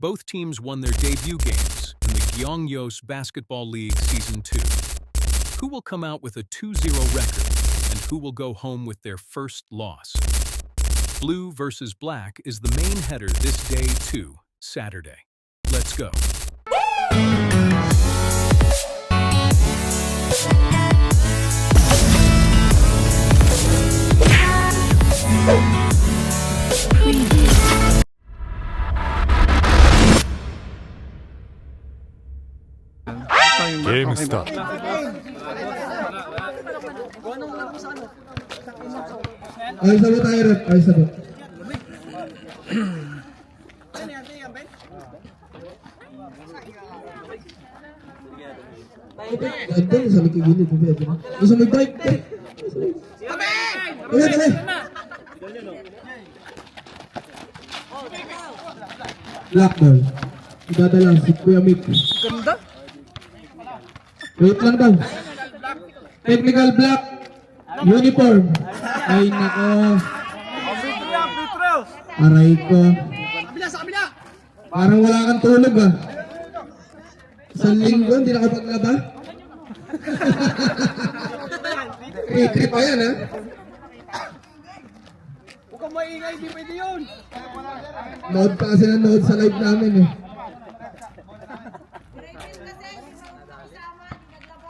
Both teams won their debut games in the Gyeongyos Basketball League Season 2. Who will come out with a 2-0 record, and who will go home with their first loss? Blue versus Black is the main header this day too, Saturday. Let's go. 게임 스타트. Ayos na ba tayo, Rep? Ayos na ba? Ganda sa likod gilid. Gusto may bike. Dali. Black ball. Idadala si Kuya Mick. Ganda. Wait lang daw. Technical black. Uniform. Ay nako. Aray ko. Parang wala kang tulog ah. Isang linggo, hindi nakapaglaba. Trip pa yan ah. Huwag kang maingay, di pwede yun. Nood pa kasi na nood sa live namin eh.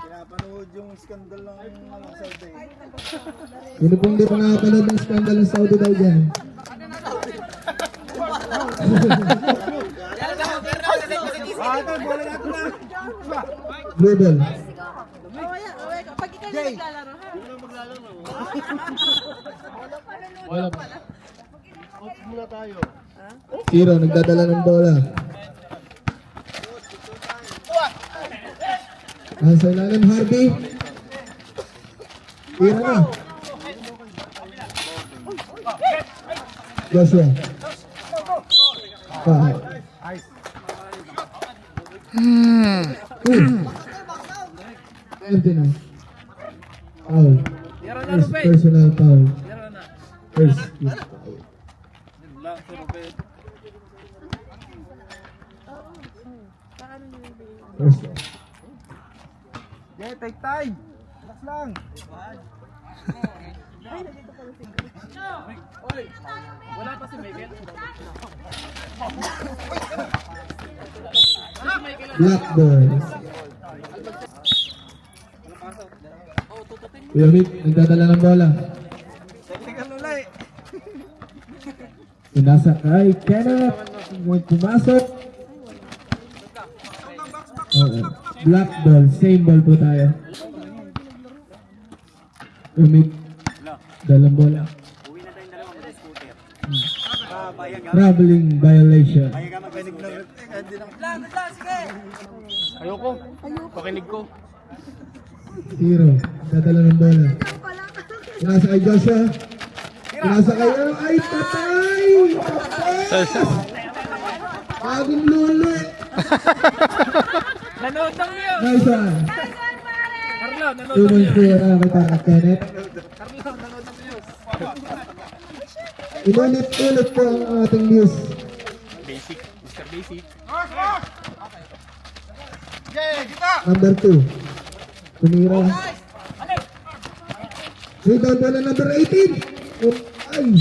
Pinapanood yung skandal ng Saudi. Sino pong di pa nakapanood ng scandal ng Saudi daw dyan? Blue ball. Pag ikaw na naglalaro, ha? Wala pa. Zero, nagdadala ng bola. Nasa ilalim, Harvey. Tira na. Joshua. Foul. Anthony. Foul. Personal foul. First kick foul. First one. Yeah, take time. Relax lang. Wala pa si Michael. Black ball. Kuya Mick, nagdadala ng bola. Technical ulit. Pinasa kay Kenneth. Pumasok. Black ball. Same ball po tayo. Kuya Mick, dalang bola. Traveling violation. Ayoko. Pakinig ko. Zero. Dadala ng bola. Pinasa kay Joshua. Pinasa kay... Ay, patay! Patay! Bagong lulo eh. Nanood ng news. Nice one. Carlo, nanood 2 ng points news. clear na kita kay Kenneth. Carlo, nanood ng news. Inulit-ulit po ang ating news. Basic. Mr. Basic. Number 2. Tumira. Rebound bola number 18. Oh, ay!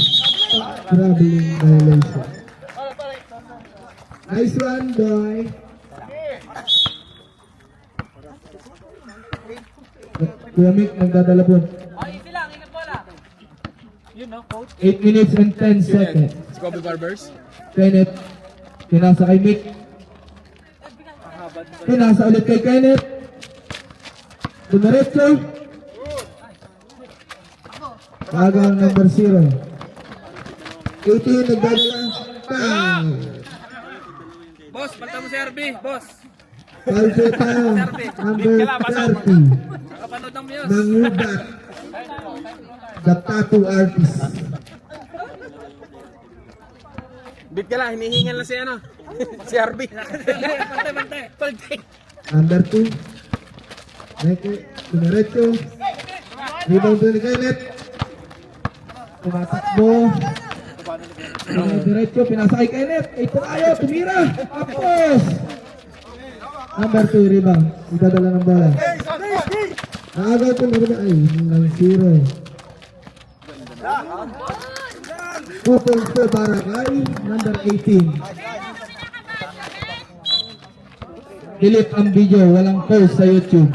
Traveling violation. Nice one, boy. Kuya Mick, nagdadala po. Easy lang, ingat bola. Yun no, coach. 8 minutes and 10 seconds. Scobie Barbers. Kenneth. Pinasa kay Mick. Pinasa ulit kay Kenneth. Dumiretso. Agaw number 0. 18, nagdadala. Bang! Boss, palta mo si RB, boss. Foul po tayo. Number 30. Kapanood ng news. Mangubat. The tattoo artist. Bit ka lang, hinihingan lang si ano. Si RB. Palte. Number 2. Dumiretso. Rebound to ni Kenneth. Tumatakbo. Diretso, pinasa kay Kenneth. Ito tayo, tumira. Tapos. Number 2, rebound. Idadala ng bola. Nakagaw ito na rebound. Ay, ng 0. 2 points po para kay number 18. Delete ang video, walang post sa YouTube.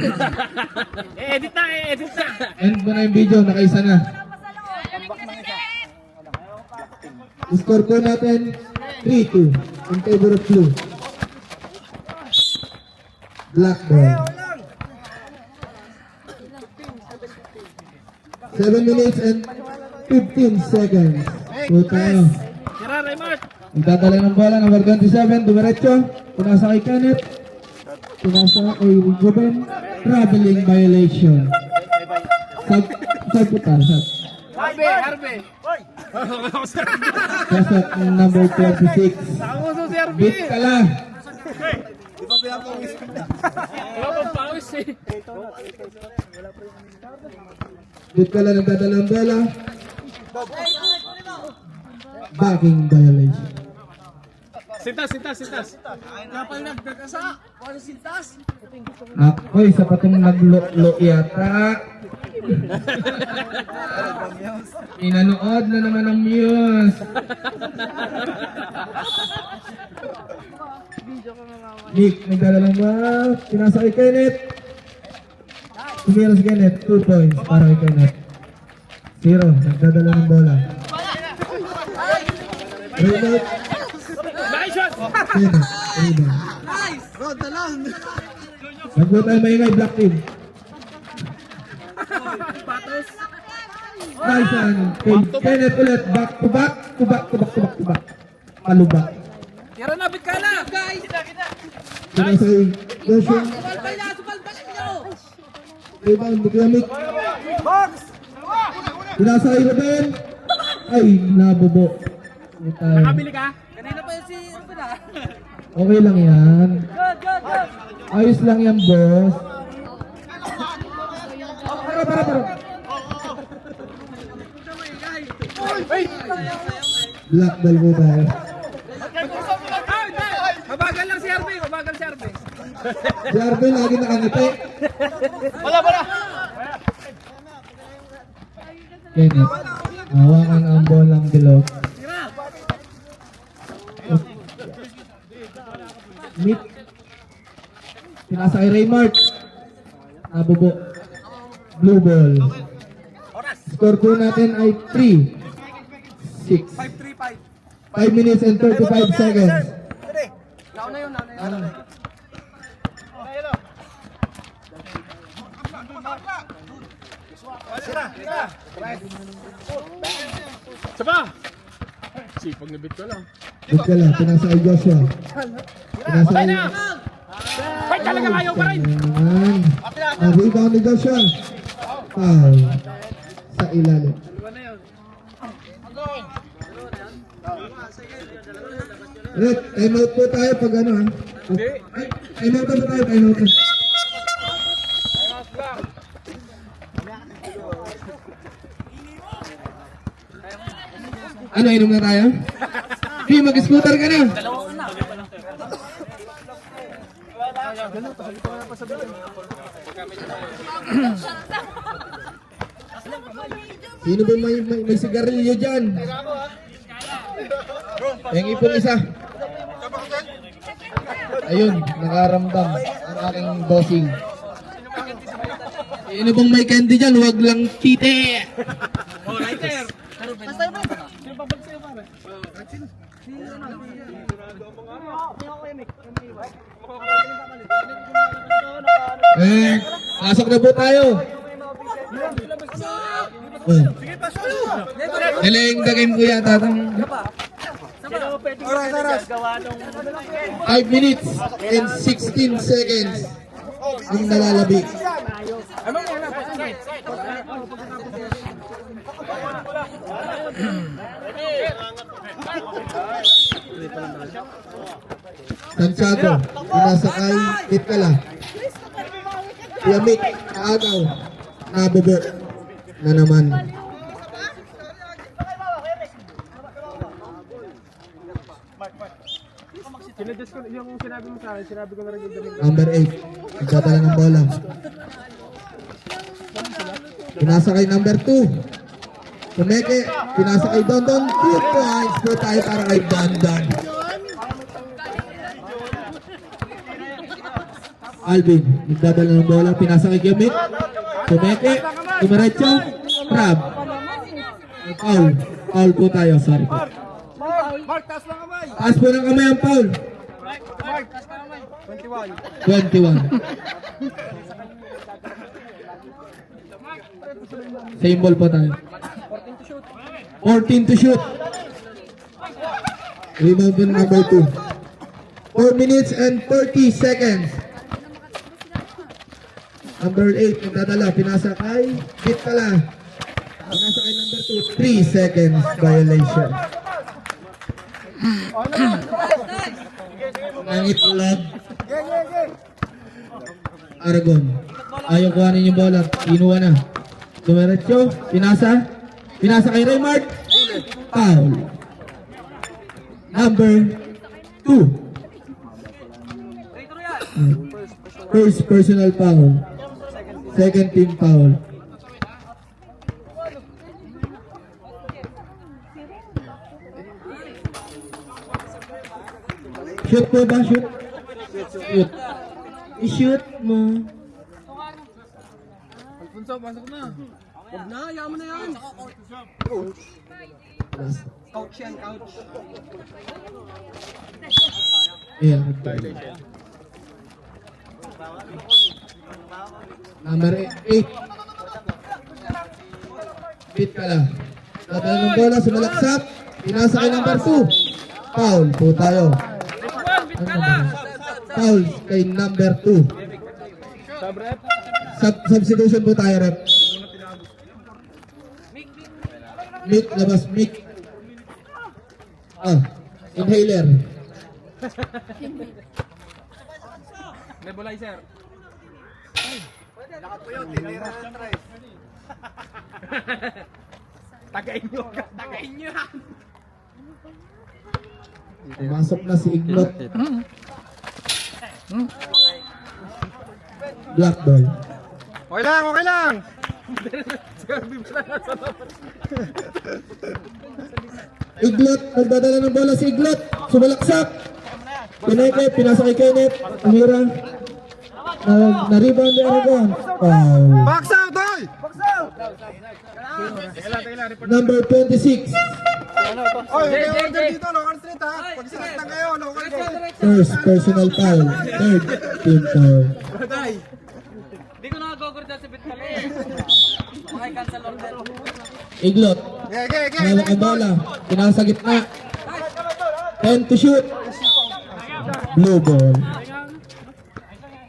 Edit na. End mo na yung video, nakaisa na. Score ko natin 3-2 in favor of blue. Black ball. 7 minutes and 15 seconds. So tayo. Tira, Raymart. Magdadala ng bola, number 27, dumiretso. Punasa kay Kenneth. Punasa kay Ruben. Traveling violation. Sag puta, sag. Harvey. Kasat number 26. Tanguso si Harvey. Bit ka lang. Wala pang pawis eh. Bit ka lang nagdadala ng bola. Backing violation. Sintas. Ako'y sa patong naglo-lo yata. Inanood na naman ang Muse. Nick, nagdadalang ba? Pinasa kay Kenneth. Tumira si Kenneth. 2 points para kay Kenneth. 0. Nagdadala ng bola. Rebound. Nice shot. Kenneth. Rebound. Nagbuo tayo maingay, Black Team. Nice one. Kenneth ulit. Back to back. Malubak. Tira na, bit ka na. Pinasa kay Joshua. Subalbay nyo! Rebound, Buklamik. Pinasa kay Ruben. Ay, nabubo. Nakabili ka? Kanina pa yung si Ruben ah. Okay lang yan. Good. Ayos lang yan, boss. Para. Black ball po tayo. Mabagal lang si Harvey. Si Arvin lagi nakangiti. Wala. Kenneth, hawakan ang bolang bilog. Nick. Pinasa kay Raymart. Nabubo. Blue ball. Score po natin ay 3-6. 5 minutes and 35 seconds. Nauna yun. Saba! Sipag na bit ko lang. Bit ka lang, pinasa kay Joshua. Pinasa kay... Ay, talaga ayaw pa rin! Ayan. Ang rebound ni Joshua. Foul. Sa ilalim. Red, time out po tayo pag ano ha. Ay, time out na tayo, time out na. Ano, inom na tayo? Hey, mag-scooter ka na. Sino ba may sigarilyo dyan? Yung ipong isa. Ayun, nakaramdam ang aking bossing. Sino bang may candy dyan? Huwag lang chite. Pasok na po tayo. Galing the game ko yata. 5 minutes and 16 seconds ang nalalabi. Santiago, pinasakay, Itkala. Yamik, Kaagaw, nabubo na naman. sinabi mo sa akin, sinabi ko na rin yung daling. Number 8. Nagdadala ng bola. Pinasa kay number 2. Tumeke. Pinasa kay Dondon. 2 points po tayo para kay Dondon. Alvin. Nagdadala ng bola. Pinasa kay Gimit. Tumeke. Tumiretso. Crab. Foul. Foul po tayo. Sorry po. Mark, taas lang kamay. Taas po ng kamay ang foul. Mark, 21. 21. Same ball po tayo. 14 to shoot. Rebound po number 2. 4 minutes and 30 seconds. Number 8, nagdadala. Pinasa kay Bit pala. Pinasa kay number 2. 3 seconds violation. Ang itlog. Aragon. Ayaw kuhanin yung bola. Kinuha na. Dumiretso. Pinasa. Pinasa kay Raymart. Foul. Number 2. First personal foul. Second team foul. Shoot po ba? Shoot? Shoot. I-shoot mo. Alfonso, pasok na. Huwag na, yaman na yan. Couch yan, couch. Ayan. Number 8. Bit pala. Tatalo ng bola, sumalaksak. Pinasa kay number 2. Foul po tayo. Foul kay number 2. Substitution po tayo, rep. Mic, labas, mic. Inhaler. Nebulizer. Tagain nyo. Tagain nyo. Pumasok na si Iglot. Black ball. Okay lang, okay lang. Iglot, nagdadala ng bola si Iglot. Sumalaksak. Pineke, pinasa kay Kenneth. Umira. Na-rebound ni Aragon. Wow. Box out, hoy! Number 26. Oy, may order dito, local street ha. Pag street na kayo, local street. First personal foul. Third team foul. Hindi ko nakagogorda sa Bitpala eh. Okay, cancel order. Iglot. Hawak ang bola. Pinasa gitna. 10 to shoot. Blue ball.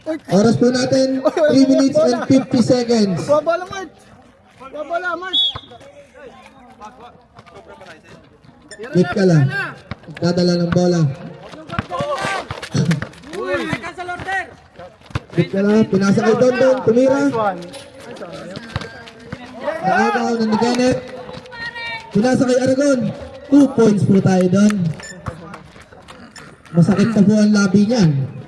Oras po natin 3 minutes and 50 seconds. Babala, Mark. Babala, Mark. Hit ka lang. Dadala ng bola. Okay, cancel order. Hit ka lang. Pinasa kay Dondon. Tumira. Nakakaw na ni Kenneth. Pinasa kay Aragon. 2 points po tayo doon. Masakit na po ang labi niyan.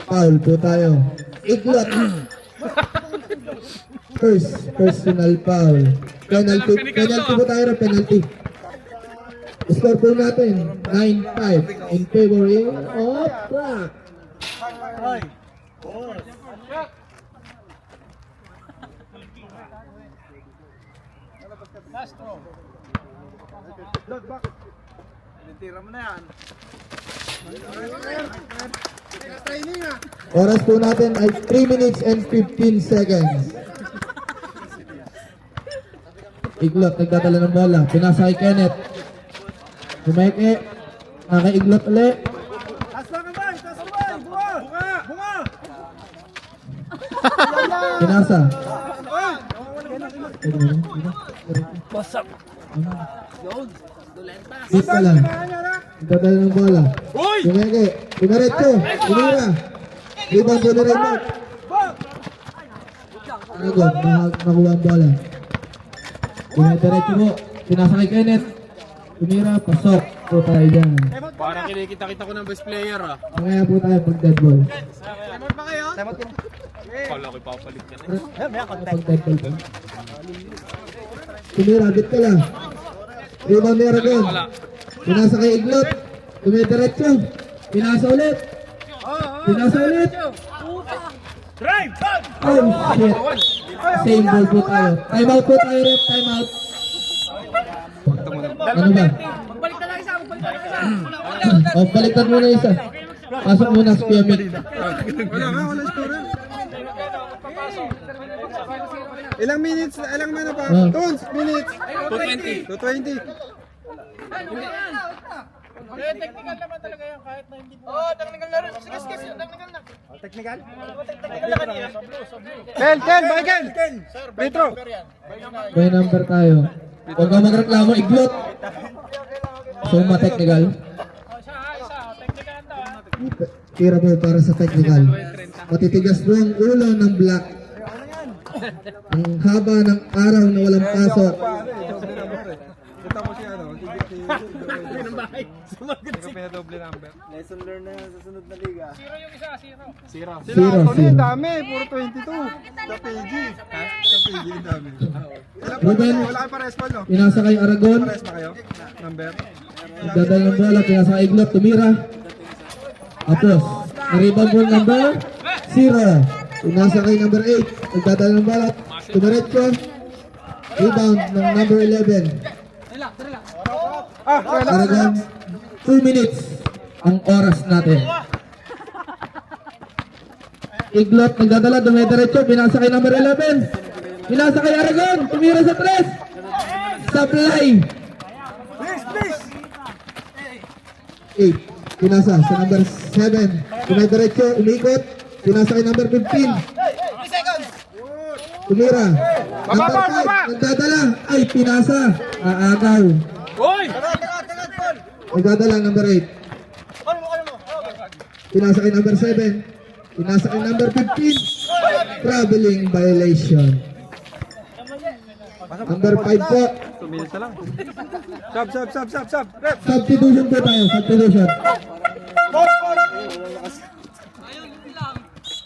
Foul po tayo. Iglot. First personal foul. Penalty. Penalty po tayo. Penalty. Score po natin 9-5 in favor of Black. Tira mo na yan. Oras po natin ay 3 minutes and 15 seconds. Iglot, nagdadala ng bola. Pinasa kay Kenneth. Tumeke. Kay Iglot ulit. Taas lang kamay, taas kamay. Bunga! Bunga! Bunga! Pinasa. Hit ka lang. Nagdadala ng bola. Tumeke. Tumiretso. Tumira. Rebound po na Raymond. Aragon, nakuha ang bola. Tumiretso po. Pinasa kay Kenneth. tumira, pasok po tayo dyan. Parang kinikita-kita ko ng best player ah. Kaya po tayo pag dead ball. Kala ko ipapalit ka na. Pag dead ball po. Tumira, bit ka lang. Rebound ni Aragon. Pinasa kay Iglot. Tumidiretso. Pinasa ulit. Pinasa ulit. Oh shit. Same ball po tayo. Time out po tayo, ref. Time out. Ano ba? O, baliktad muna isa. Pasok muna sa pyramid. Wala scorer. Ilang minutes, ilang mana pa? Ah. Tons, minutes. 220. 220. Technical naman talaga yan kahit na hindi. Oo, technical na rin. Sige, technical na. Technical? Technical na kanina. Ken, Michael! Petro! By number tayo. Huwag kang magreklamo, Iglot. So, ma-technical. Technical to. Tira po para sa technical. Matitigas po ang ulo ng black. Ang haba ng araw na walang pasok. Kita mo si ano, si pinadoble number. Zero yung isa, zero. Sila Zero, ako zero. dami, puro 22. Sa PG. Sa PG yung dami. Ruben, Wala kayo pares pa, no? pinasa kay Aragon. Pares pa kayo? Number? Nagdadala ng bola, pinasa kay Iglot, tumira. Tapos, na-rebound ball number 0. Pinasa kay number 8. Nagdadala ng bola, tumiretso. Rebound ng number 11. Aragon, 2 minutes ang oras natin. Iglot, nagdadala, dumidiretso, pinasa kay number 11. Pinasa kay Aragon, tumira sa 3. Supply. 8. Pinasa sa number 7. Dumidiretso, umikot. Pinasa kay number 15. Tumira. Number 5, nagdadala. Ay, pinasa. Aagaw. Hoy! Nagdadala number 8. Pinasa kay number 7. Pinasa kay number 15. Traveling violation. Number 5 po. 2 minutes na lang. Sub. Rep! Substitution po tayo. Substitution.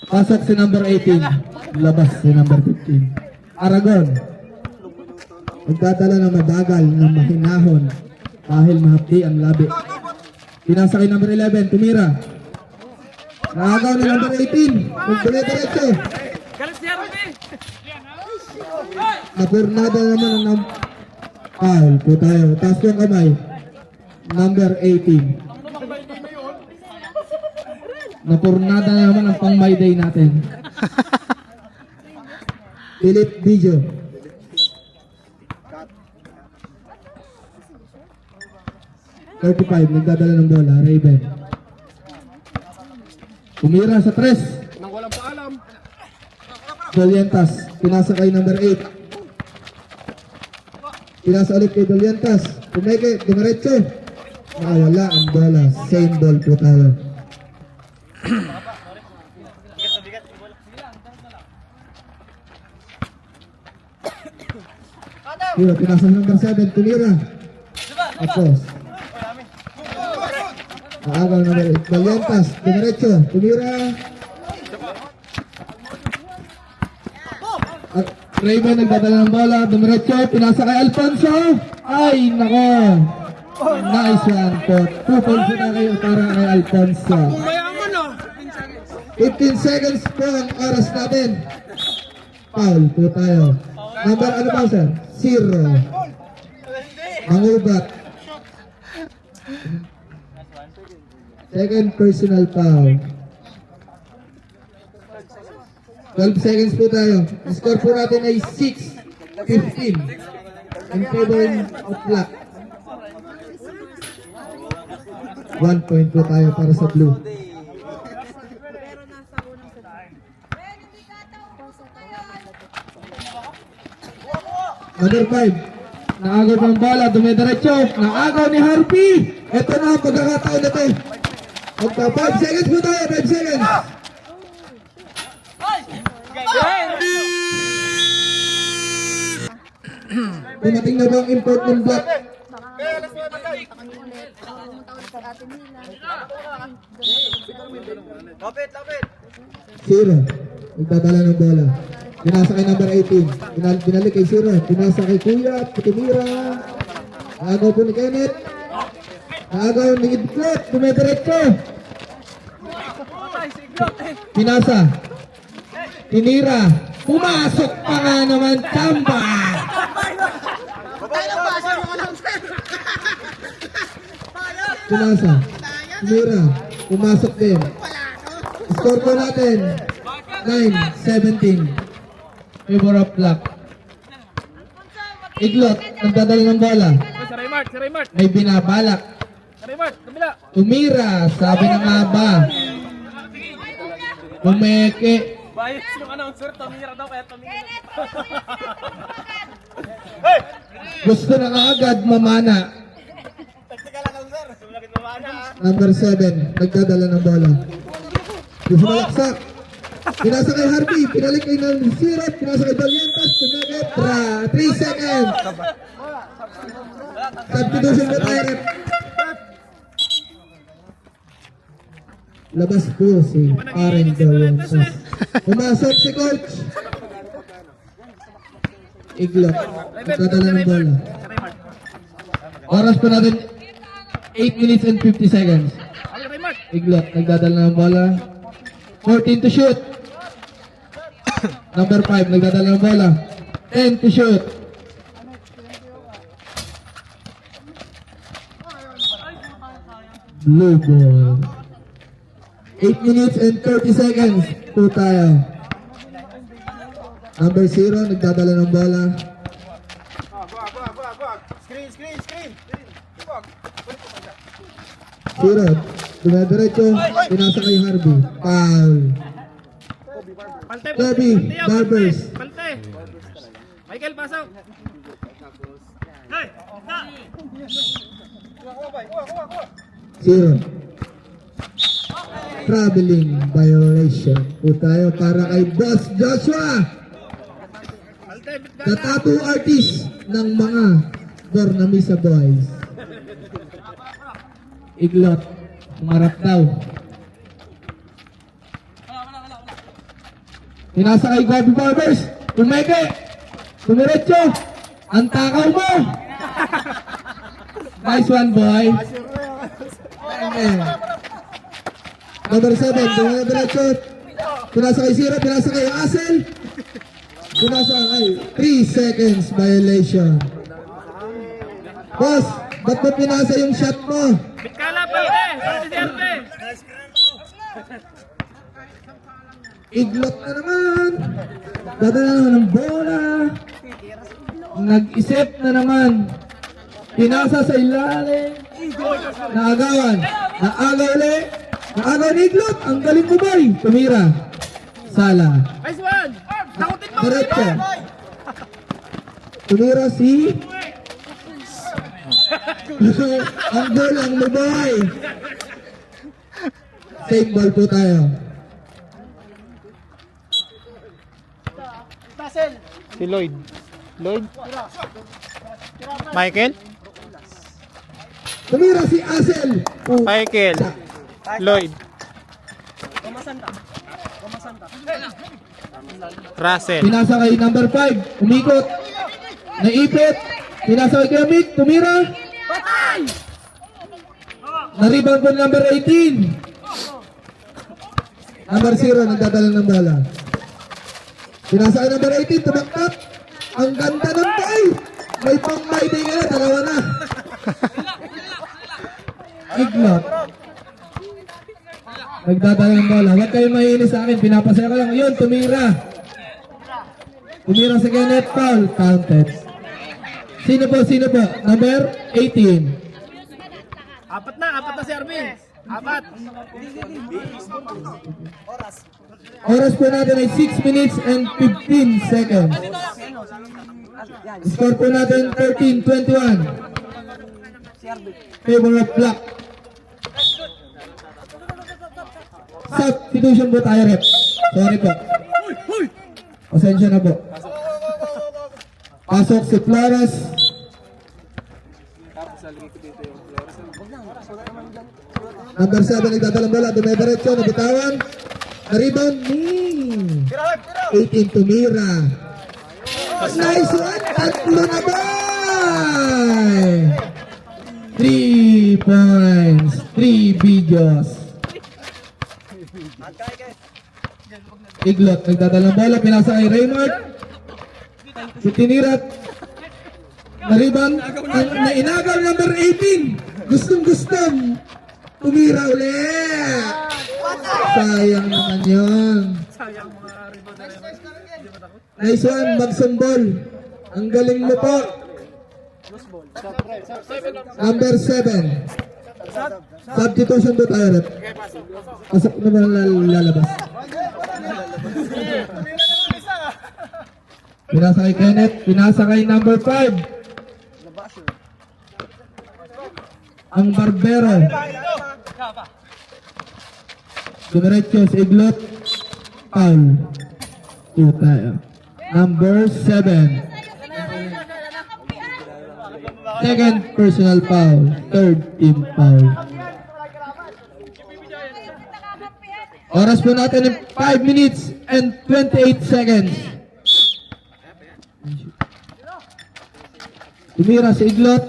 Pasok si number 18. Labas si number 15. Aragon. Nagdadala ng mabagal na mahinahon dahil mahapdi ang labi. Pinasa kay number 11. Tumira. Nakagaw ni number 18. Magdala-diretso. Galit si Harvey! Napurnada naman ang foul po tayo. Taas ko ang kamay. Number 18. Napurnada naman ang pang my day natin. Philip Video. Nagdadala ng bola, Raven. Umira sa 3. Nang walang paalam. Dolientas, pinasa kay number 8. Pinasa ulit kay Dolientas. Tumeke, dumiretso. Nakawala ang bola. Same ball po tayo. Yun, pinasa number 7. Tumira. Tapos. Nakagaw number 8. Dolientas, dumiretso. Tumira. At Raymond nagdadala ng bola, dumiretso, pinasa kay Alfonso. Ay, nako. Nice one po. 2 points na kayo para kay Alfonso. Mayaman ah. 15 seconds po ang oras natin. Foul po tayo. Number ano pa sir? 0. Mangubat. Second personal foul. 12 seconds po tayo. Ang score po natin ay 6-15 in favor of black. 1 point po tayo para sa blue. Number 5. Naagaw ng bola, dumidiretso. Naagaw ni Harpy. Ito na ang pagkakataon natin. Magpa 5 seconds po tayo, 5 seconds. Dumating na ba ang import ng black? ulit. Pumunta ulit si Ate Mila. Zero. Nagdadala ng bola. Pinasa kay number 18. Binalik kay Zero. Pinasa kay Kuya. Tumira. Naagaw po ni Kenneth. Naagaw ni Iglot. Dumediretso. Pinasa. Tinira. Pumasok pa nga naman. Tamba. Pinasa. Tinira. Pumasok din. Score po natin. 9-17. Favor of luck. Iglot. Nagdadala ng bola. Si Raymart. May binabalak. Raymart, kabila. Tumira. Sabi ng aba. Umeke. Bias yung announcer, tumira daw kaya tumira. Gusto na agad mamana. Tactical announcer. Tumira mamana. Number 7. Nagdadala ng bola. Gusto malaksak. Pinasa kay Harvey. Pinalik kay ng Sirot. Pinasa kay Valientas. Tumagetra. 3 seconds. Substitution po tayo, rep. Labas po si Aaron Valientas. Pumasok si coach. Iglot. Nagdadala ng bola. Oras po natin 8 minutes and 50 seconds. Iglot. Nagdadala ng bola. 14 to shoot. Number 5, nagdadala ng bola. 10 to shoot. Blue ball. 8 minutes and 30 seconds po tayo. Number 0, nagdadala ng bola. Screen. 0, dumediretso. Pinasa kay Harvey. Foul. Kobe, Barbers. Palte. Michael, pasok. Zero. Traveling violation po tayo para kay Boss Joshua. The tattoo artist ng mga Dornamisa Boys. Iglot. Umarap daw. Pinasa kay Kobe Barbers. Tumeke. Tumiretso. Ang takaw mo. Nice one, boy. Amen. Number 7, dumiretso. Pinasa kay Zero, pinasa kay Asel. Pinasa kay 3 seconds violation. Boss, ba't mo pinasa yung shot mo? Bitkala, Palte. Palte si Arte. Iglot na naman. Dadala naman ng bola. Nag-isip na naman. Pinasa sa ilalim. Naagawan. Naagaw ulit. Naagaw ni Iglot. Ang galing mo, boy. Tumira. Sala. Nice one. Takutin mo. Diretso. Tumira si... ang gulang mo, boy. Save ball po tayo. Si Lloyd. Michael? Tumira si Asel. Michael. Lloyd. Russell. Pinasa kay number 5. Umikot. Naipit. Pinasa kay Kramik. Tumira. Na-rebound po number 18. Number 0. Nagdadala ng bala. Pinasa kay number 18. Tumaktak. Ang ganda ng boy. May pang-mighty ka na. Dalawa na. Iglot. Nagdadala ng bola. Huwag kayong mahinis sa akin. Pinapasaya ko lang. Yun, tumira. Tumira sa Kenneth. Foul. Counted. Sino po? Number 18. Apat na si Arvin. Apat. Oras po natin ay 6 minutes and 15 seconds. Score po natin 13-21. Favor of Black. Substitution po tayo, rep. Sorry po. Pasensya na po. Pasok si Flores. Number 7, nagdadalang bola. Dumidiretso, nabitawan. Na-rebound ni 18 tumira. Nice one! Tatlo na ba? 3 points. 3 videos. Iglot, nagdadalang bola. Pinasa kay Raymond. Tinirat. Na-rebound. Nainagaw number 18. Gustong-gustong. Tumira ulit. Sayang naman yun. Nice one, magsumbol. Ang galing mo po. Number 7. Substitution po tayo, rep. Pasok na ba lalabas? Pinasa kay Kenneth. Pinasa kay number 5. Ang Barbero. Dumiretso sa Iglot. Foul. Tayo. Number 7. Second personal foul. Third team foul. Oras po natin ng 5 minutes and 28 seconds. Tumira sa Iglot.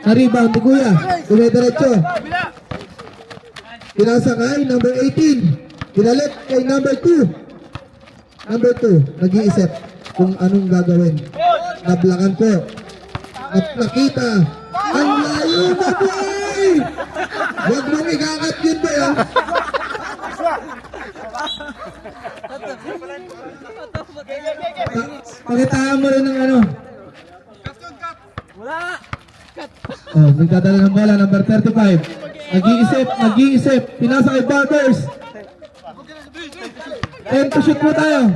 Na-rebound ni Kuya. Dumidiretso. Pinasa kay number 18. Pinalit kay number 2. Number 2, nag-iisip kung anong gagawin. Nablakan po. At nakita. Ang layo mo, boy! Huwag mong ikakat yun, boy, ha? Pakitaan mo rin ng ano. Oh, nagdadala ng bola, number 35. Nag-iisip. Pinasa kay Barbers. 10 to shoot mo tayo.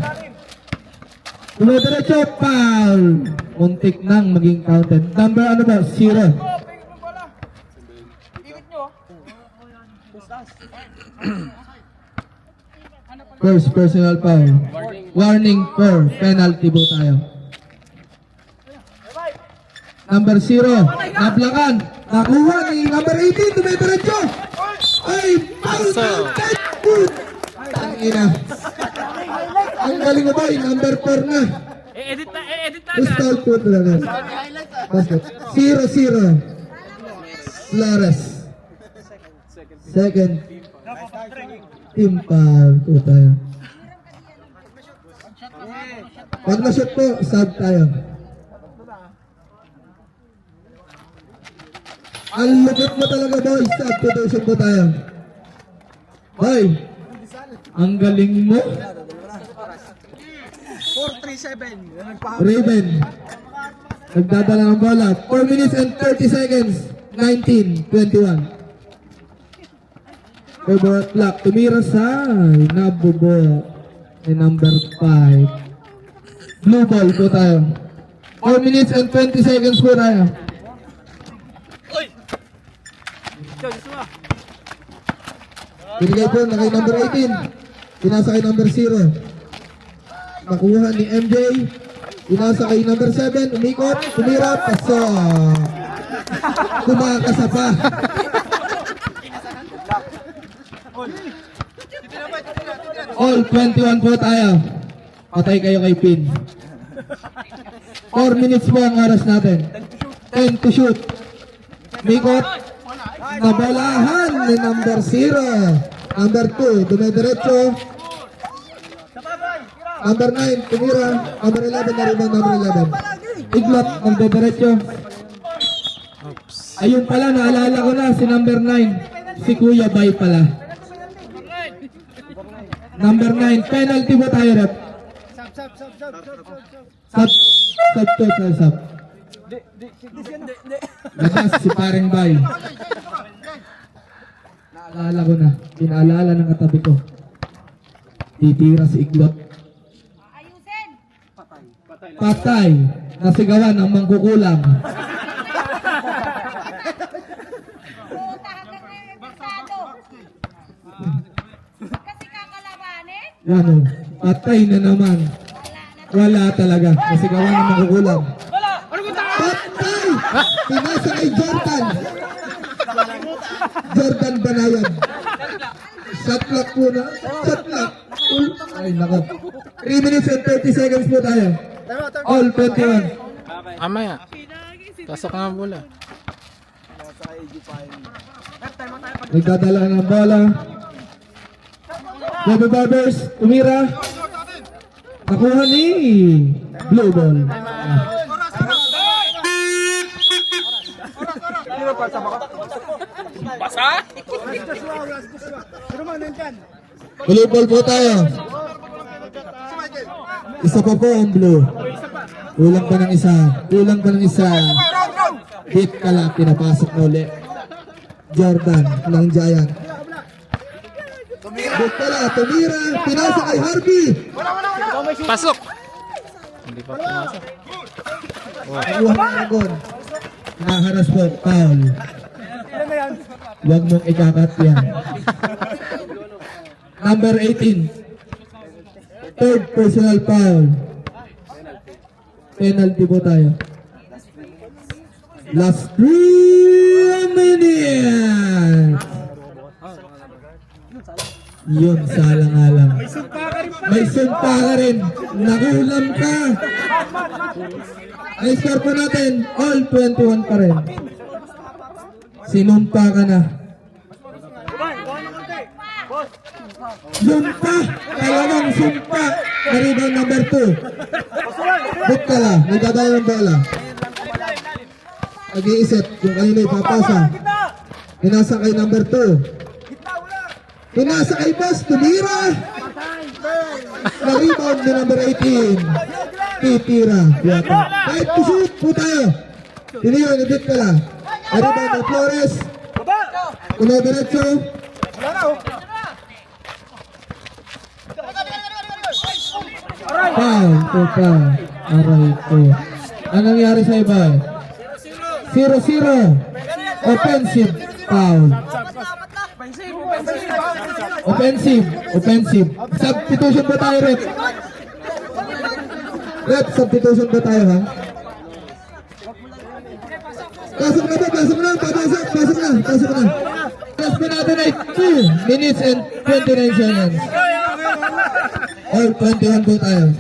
Dumidiretso, foul. Muntik nang maging counted. Number ano ba? 0. First personal foul. Warning for penalty po tayo. Number 0. Nablakan. Nakuha ni number 18. Dumidiretso. Ay, foul counted. Tangina. Ang galing mo ba? Number 4 na. edit na. Crystal po talaga. Basket. 0-0. Flores. Second. Team foul po tayo. Pag na-shoot po, sub tayo. Ang lupit mo talaga, boy. Substitution po tayo. Boy. Ang galing mo. 4-3-7. Raven. Nagdadala ng bola. 4 minutes and 30 seconds. 19-21. Favorite clock. Tumira sa nabubo. Ay number 5. Blue ball po tayo. 4 minutes and 20 seconds po tayo. Binigay po na kay number 18. Pinasa kay number 0. Nakuha ni MJ. Pinasa kay number 7. Umikot. Tumira. Paso. Kumakasa pa. All 21 po tayo. Patay kayo kay Pin. 4 minutes po ang oras natin. 10 to shoot. Umikot. Nabalahan ni number 0. Number 2, dumidiretso. Number 9, tumira. Number 11, na-rebound number 11. Iglot, nagdidiretso. Ayun pala, naalala ko na si number 9. Si Kuya Bay pala. Number 9, penalty mo tayo, rep. Sub. Labas si paring Bay. Naalala ko na. Pinaalala ng katabi ko. Titira si Iglot. Patay. Nasigawan ang mangkukulam. Kasi kakalabanin? Ano? Patay na naman. Wala talaga. Nasigawan ang mangkukulam. Patay! Pinasa kay Jordan. Jordan Banayad. Shot clock po na. Shot clock. Ay, nako. 3 minutes and 30 seconds po tayo. All 21. Amaya. Pasok nga bola. Nagdadala ng bola. Bobby Barbers, tumira. Nakuha ni Blue Ball. Blue Ball po tayo. Isa pa po ang blue. Kulang pa ng isa. Kulang pa ng isa. Hit ka lang, pinapasok na uli. Jordan ng Giant. Hit ka lang, tumira. Pinasa kay Harvey. Pasok! Hindi pa pumasok. Nakuha ng Aragon. Naharas po, foul. Huwag mong ikakat yan. Number 18. Third personal foul. Penalty po tayo. Last 3 minutes. Yun, salang-alang. May sumpa ka rin. Nakulam ka. Ay, score po natin. All 21 pa rin. Sinumpa ka na. Sumpa! Talagang sumpa! Karibang number 2. Buk ka lang. Nagdadala ng bola. Nag-iisip kung kanino ipapasa. Pinasa kay number 2. Pinasa kay Boss. Tumira! Na-rebound ni number 18. Titira. Kahit to shoot po tayo. Tiniyo, nabit ka lang. Na-rebound ni Flores. Tuloy diretso. Foul po pa. Aray po. Anong nangyari sa iba? 0-0. Offensive foul. Offensive. Substitution ba tayo, Rep? Rep, substitution ba tayo, ha? Pasok na. Last pa natin ay 2 minutes and 29 seconds. All 21 po tayo.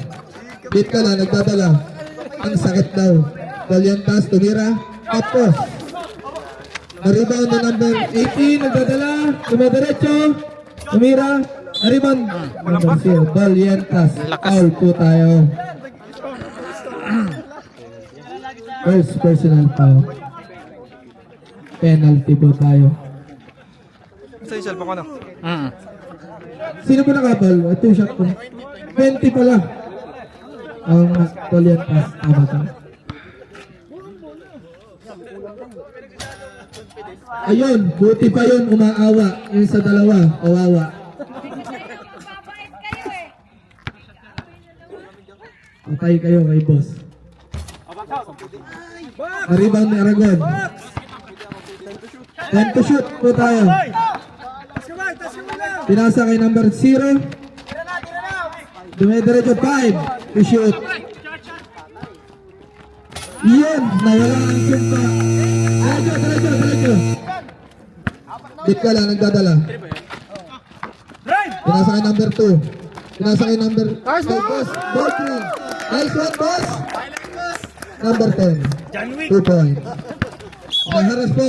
Beat ka lang, nagdadala. Ang sakit daw. Valientas, tumira. Tapos. Na-rebound na number 18, nagdadala. Tumadiretso. Tumira. Na-rebound. Number 0, Valientas. Foul po tayo. First personal foul. Penalty po tayo. Sa isal pa ko na. Sino po nakapal? Ito yung shot po. 20 pala. Ang Valientas. Tama ka. Ayun, buti pa yun umaawa. Yung sa dalawa, kawawa. Mabait kayo eh. Patay kayo kay boss. Rebound ni Aragon. 10 to shoot po tayo. Pinasa kay number 0. Dumidiretso 5 to shoot. Yun, nawala ang sumpa. Diretso. Bit ka lang, nagdadala. Pinasa kay number 2. Pinasa kay number... Nice boss! Nice one, boss! Number 10. 2 points. Naharas po.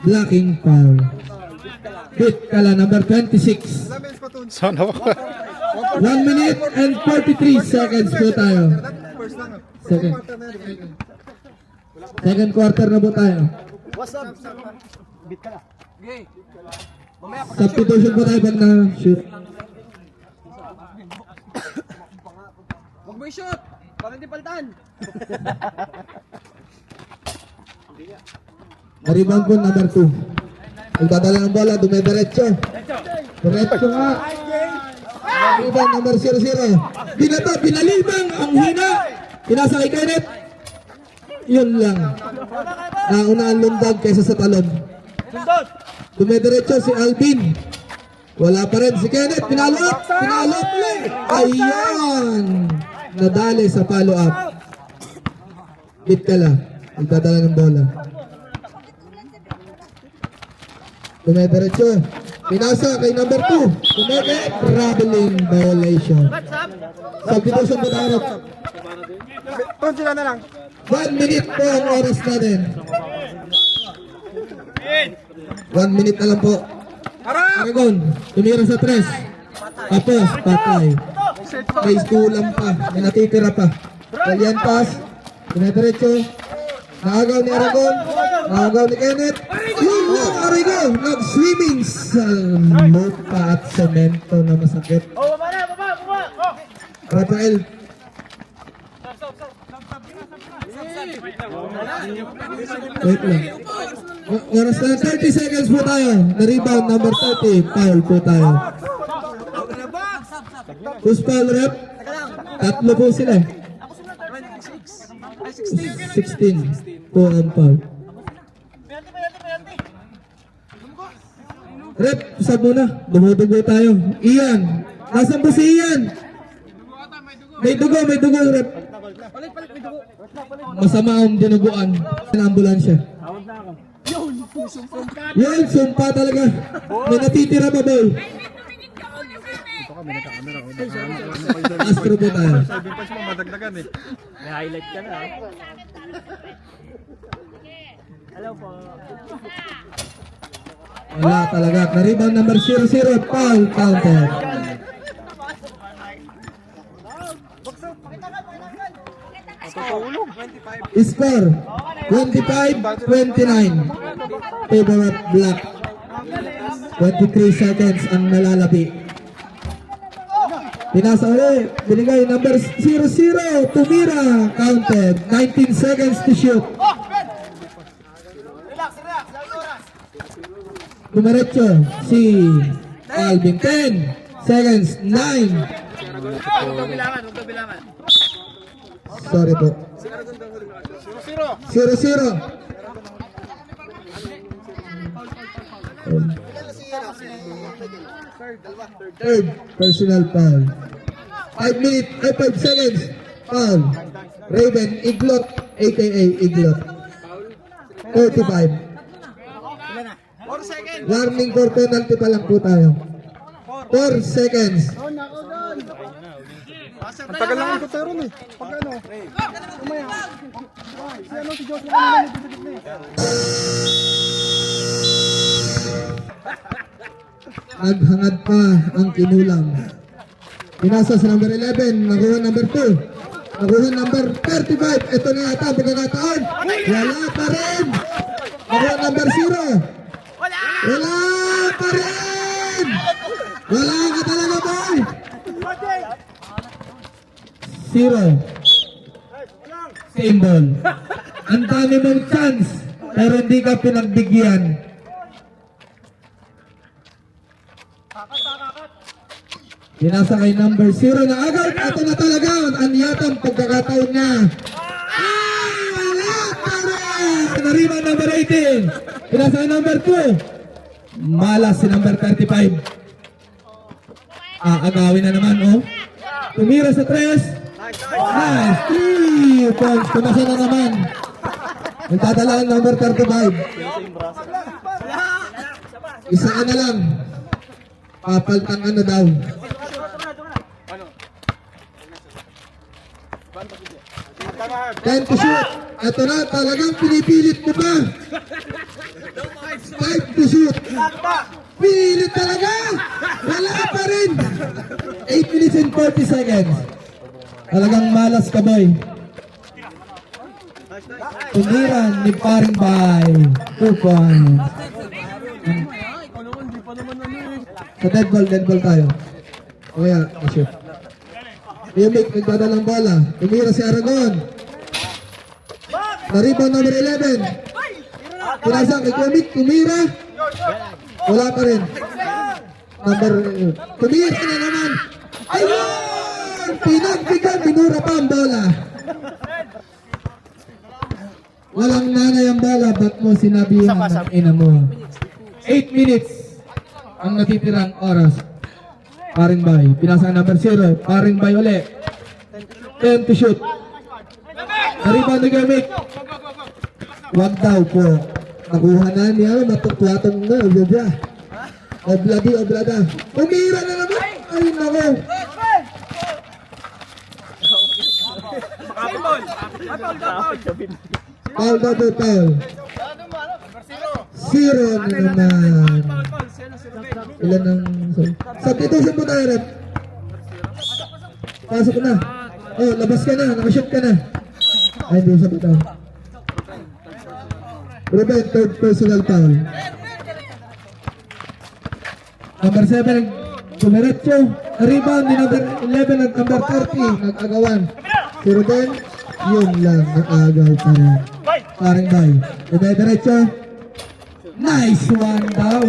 Blocking foul. Bit ka lang, number 26. Sana ko. 1 minute and 43 seconds po tayo. Second quarter na po tayo. Substitution po tayo pag na-shoot. Huwag mo i-shoot! Parang di paltan! Na-rebound po number 2. Nagdadala ng bola, dumidiretso. Diretso nga. Rebound number 0-0. Binato, binalibang ang hina. Pinasa kay Kenneth. Yun lang. Nauna ang lundag kaysa sa talon. Dumidiretso si Alvin. Wala pa rin si Kenneth. Pinalo-up ulit. Ayan. Nadali sa follow-up. Hit ka lang. Nagdadala ng bola. Dumediretso. Pinasa kay number 2. Tumeke. Traveling violation. Substitution po tayo. Ton sila na lang. 1 minute po ang oras natin. 1 minute na lang po. Aragon, tumira sa 3. Tapos, patay. May stulang pa. May natitira pa. Valiant pass. Dumediretso. Naagaw ni Aragon. Naagaw ni Kenneth. Yun lang, Aragon. Nag-swimming sa lupa at semento na masakit. Rafael. Wait lang. Oras na 30 seconds po tayo. Na-rebound number 30. Foul po tayo. Who's foul, rep? Tatlo po sila. 16 po ang foul. Rep, sab muna. Dumudugo tayo. Ian. Nasaan po si Ian? May dugo, rep. Masama ang dinuguan ng ambulansya. Yun, sumpa talaga. May natitira pa, boy. Astro po tayo. Madagdagan eh. Wala talaga. Na-rebound number 00. Foul counter. Score 25-29. Favor of Black. 23 seconds ang nalalabi. Pinasa ulit. Binigay number 00. Tumira. Counted. 19 seconds to shoot. Dumiretso si Alvin. 10 seconds. 9. Sorry po. 0-0. Third personal foul. 5 seconds. Foul. Raven Iglot, aka Iglot. 45. Warning for penalty pa lang po tayo. 4 seconds. Ang tagal lang ang kutero eh. Pag ano. Umaya. Si ano, si Diyos naman nagtitigit na eh. Naghangad pa ang kinulang. Pinasa sa number 11. Nakuha number 2. Nakuha number 35. Ito na yata ang pagkakataon. Wala pa rin. Nakuha number 0. Wala pa rin. Wala ka talaga, boy. 0. Same ball. Ang dami mong chance, pero hindi ka pinagbigyan. Pinasa kay number 0 na agad. Ito na talaga. Ang yatang pagkakataon niya. Wala pa rin. Pinarima number 18. Pinasa kay number 2. Malas si number 35. Agawin na naman, oh. Tumira sa 3. Nice. 3 points. Kumasa na naman. Nagdadala ang number 35. Isa ka na lang. Papaltang ano daw. 10 to shoot. Ito na, talagang pinipilit mo pa. 5 to shoot. Pinilit talaga. Wala pa rin. 8 minutes and 40 seconds. Talagang malas ka, boy. Tumiran ni paring bay. 2 points. Sa dead ball tayo. O kaya, shoot. Yumik, nagdadalang bola. Tumira si Aragon. Na-rebound number 11. Pinasa kay Yumik, tumira. Wala pa rin. Tumira na naman. Ayun! Pinagbigyan, binura pa ang bola. Walang nanay ang bola, ba't mo sinabi yung ina mo? 8 minutes ang natitirang oras. Paring bay, pinasa ang number 0. Paring bay ulit. 10 to shoot. Na-rebound ni Gamik. Wag daw po. Nakuha na niya, matukwatong na, oblada. Oblada. Umira na naman! Ay, nako! Foul daw po, foul. Zero na naman. Ilan ang... Substitution po tayo, rep. Pasok na. Oh, labas ka na. Nakashoot ka na. Ay, hindi sa bitaw. Ruben, third personal foul. Number 7, Tumiretso. Rebound ni number 11 at number 30. Nag-agawan. Si Ruben, yun lang. Nag-agaw pa rin. Paring bay. Tumiretso. Nice one daw.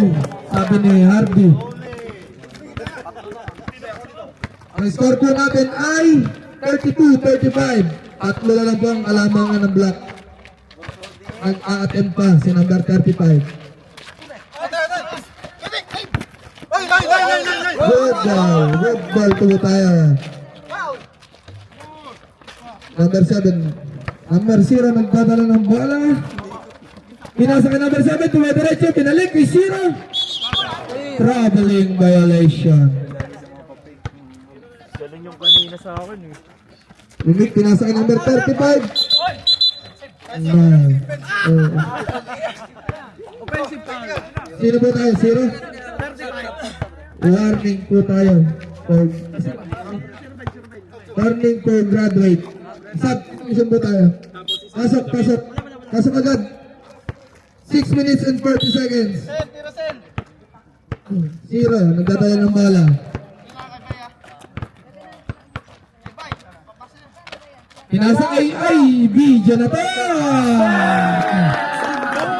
Sabi ni Harvey. Ang score po natin ay 32-35. Tatlo na lang po ang alamangan ng block. Nag-a-attempt pa si number 35. Good ball po tayo. Number 7. Number 0 nagdadala ng bola. Pinasa ka number 7, tumidiretso, pinalik kay 0. Traveling violation. Galing yung kanina sa akin eh. Lumit, pinasa ka number 35. Nice. Sino po tayo? 0? Warning po tayo. Warning po graduate. Substitution po tayo. Pasok. Pasok agad. 6 minutes and 40 seconds. 0. Nagdadala ng bala. Pinasa ay B. Jonathan!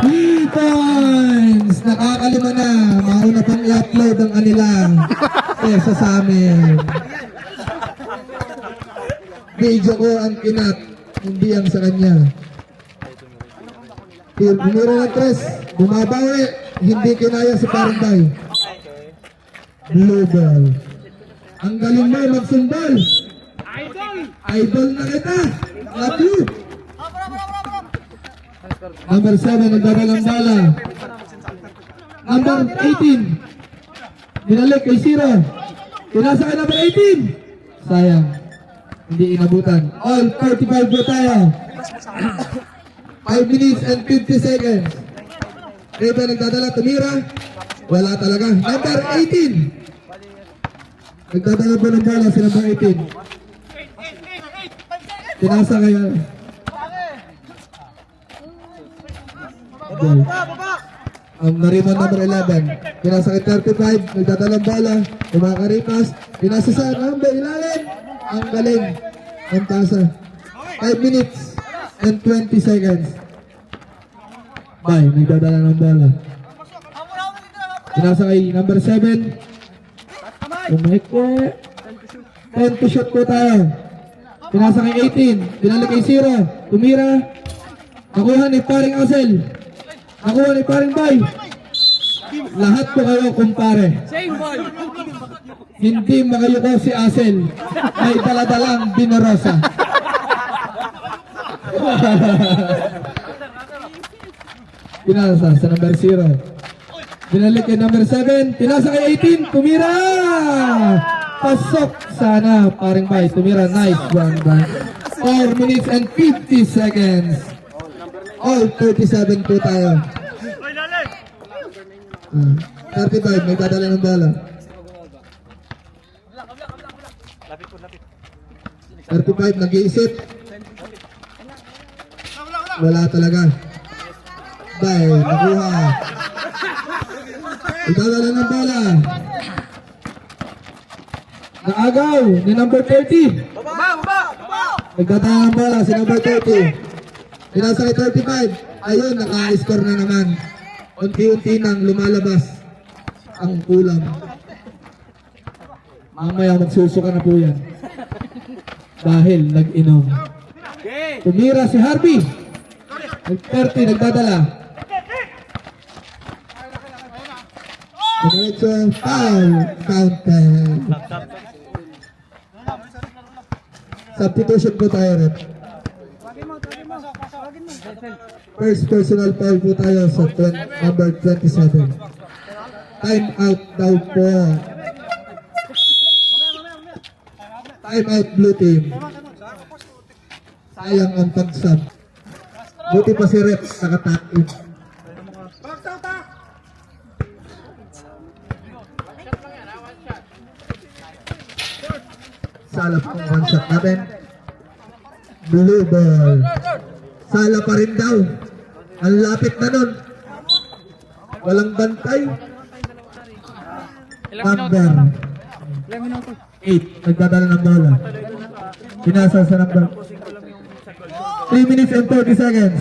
3 points! Nakakalima na. Mauna pang i-upload ang kanilang kesa sa amin. Video ko ang kinat. Hindi ang sa kanya. Bumira ng 3. Bumabawi. Hindi kinaya si Parintay. Blue ball. Ang galing mo magsumbal. Idol na kita. Love you. Number 7, nagdadalang bala. Number 18. Binalik kay 0. Pinasa kay number 18. Sayang. Hindi inabutan. All 35 po tayo. 5 minutes and 50 seconds. Reba nagdadala, tumira. Wala talaga. Number 18. Nagdadala po ng bala si number 18. Pinasa kaya. Ang Nariman number 11. Pinasa kay 35. Nagdadalang bala. Kumakaripas. Pinasa sa number 11. Ang galing. Ang tasa. 5 minutes and 20 seconds. Bye. Nagdadala ng bala. Pinasa kay number 7. Umeke. 10 to shot po tayo. Pinasa kay 18. Pinalik kay 0. Tumira. Nakuha ni paring Asel. Nakuha ni paring Bay. Lahat po kayo kumpare. Same ball. Hindi makayuko si Asel. May daladalang Binorosa. Pinasa sa number 0. Binalik kay number 7. Pinasa kay 18. Tumira. Pasok sana paring Bay. Tumira. Nice one, Bay. 4 minutes and 50 seconds. All 37 po tayo. 35, may dadala ng bala. 35, nag-iisip. Wala talaga. Bay, nakuha. Idadala ng bala. Naagaw ni number 30. Nagdadala ng bala si number 30. Pinasa kay 35. Ayun, naka-score na naman. Unti-unti nang lumalabas ang kulang. Mamaya magsusuka na po yan. Dahil nag-inom. Tumira si Harvey. Nag-30, nagdadala. Diretso, foul, counted. Substitution po tayo rin. First personal foul po tayo sa number 27. Time out daw po. Time out blue team. Sayang ang pag-sub. Buti pa si Rep nakatakip. Sala po ang one shot natin. Blue ball. Sala pa rin daw. Ang lapit na nun. Walang bantay. Number 8. Nagdadala ng bola. Pinasa sa number 3 minutes and 30 seconds.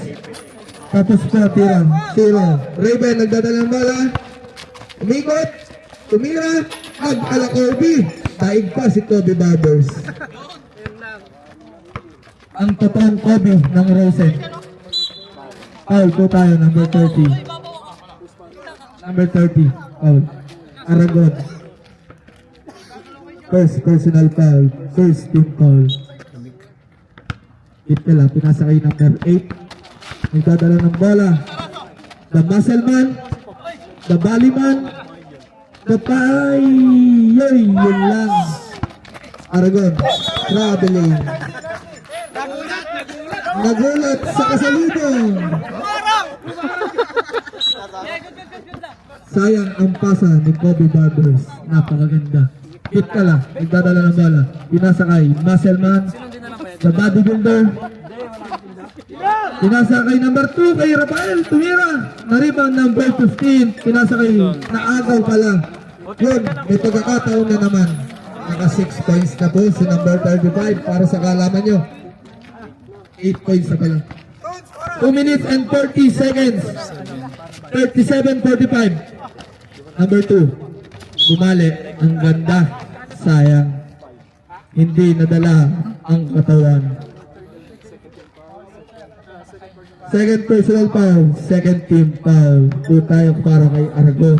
Tapos po, tira. 0. Raven, nagdadala ng bola. Umikot. Tumira. Mag-ala Kobe. Daig pa si Kobe Barbers. Ang totoong Kobe ng Rosen. Foul po tayo, number 30. Number 30. Foul. Aragon. First personal foul. First team foul. Hit pala, pinasa kay number 8. Nagdadala ng bola. The muscle man. The volley man. The pie. Yoy, yun lang. Aragon. Traveling. Nagulat sa kasalubong. Sayang ang pasa ni Kobe Barbers. Napakaganda. Hit ka lang. Nagdadala ng bola. Pinasa kay Muscleman. The bodybuilder. Pinasa kay number 2 kay Rafael. Tumira. Na-rebound number 15. Pinasa kay naagaw pala. Yun. May pagkakataon na naman. Naka 6 points na po si number 35 para sa kalaman nyo. 8 points na pala. 2 minutes and 40 seconds. 37-45. Number 2. Bumali. Ang ganda. Sayang. Hindi nadala ang katawan. Second personal foul. Second team foul. Po tayo para kay Aragon.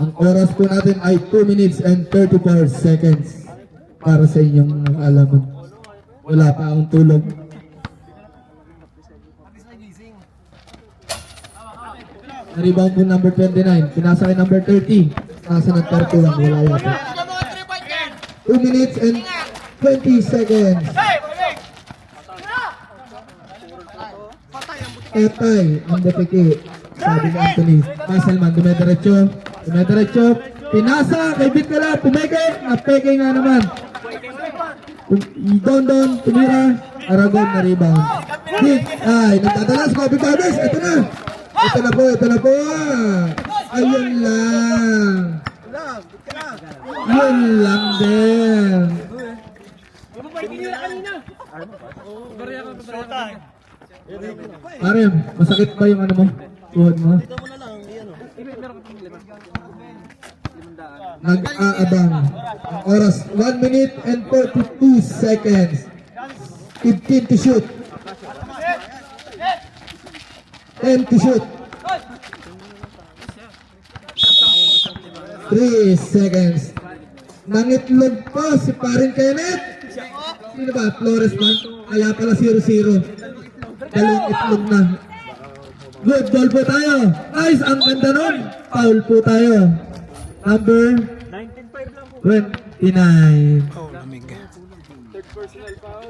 Ang oras po natin ay 2 minutes and 34 seconds. Para sa inyong alaman. Wala pa akong tulog. Rebound po number 29. Pinasa kay number 30. Nasa ng 31. Wala yata. 2 minutes and 20 seconds. Patay ang bapiki. Sabi ni Anthony. Muscleman, dumediretso. Dumediretso. Pinasa kay Bitcala. Pumeke. Napeke nga naman. Don, tumira. Aragon na rebound. Hit. Ay, nagtatalas. Kobe Barbers. Ito na. Ito na po, ito na po. Ayun lang. Yun lang din. Pare, masakit ba yung ano mo? Tuhod mo? Nag-aabang. Ang oras, 1 minute and 42 seconds. 15 to shoot. 10 to shoot. 3 seconds. Nangitlog pa si paring Kenneth. Sino ba? Flores man? Kaya pala 0-0. Dalawang itlog na. Good ball po tayo. Nice, ang ganda nun. Foul po tayo. Number 29.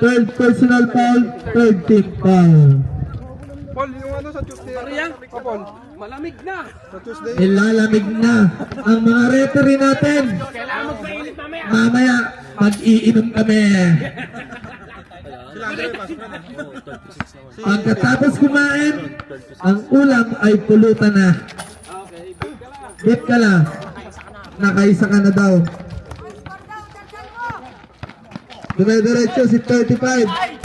Third personal foul. Third team foul. Paul, yung ano sa Tuesday? Oh, Paul. Malamig na. Sa Tuesday. Ilalamig na ang mga referee natin. Mamaya, mag-iinom kami. Pagkatapos kumain, ang ulam ay pulutan na. Bit ka lang. Nakaisa ka na daw. Dumediretso si 35.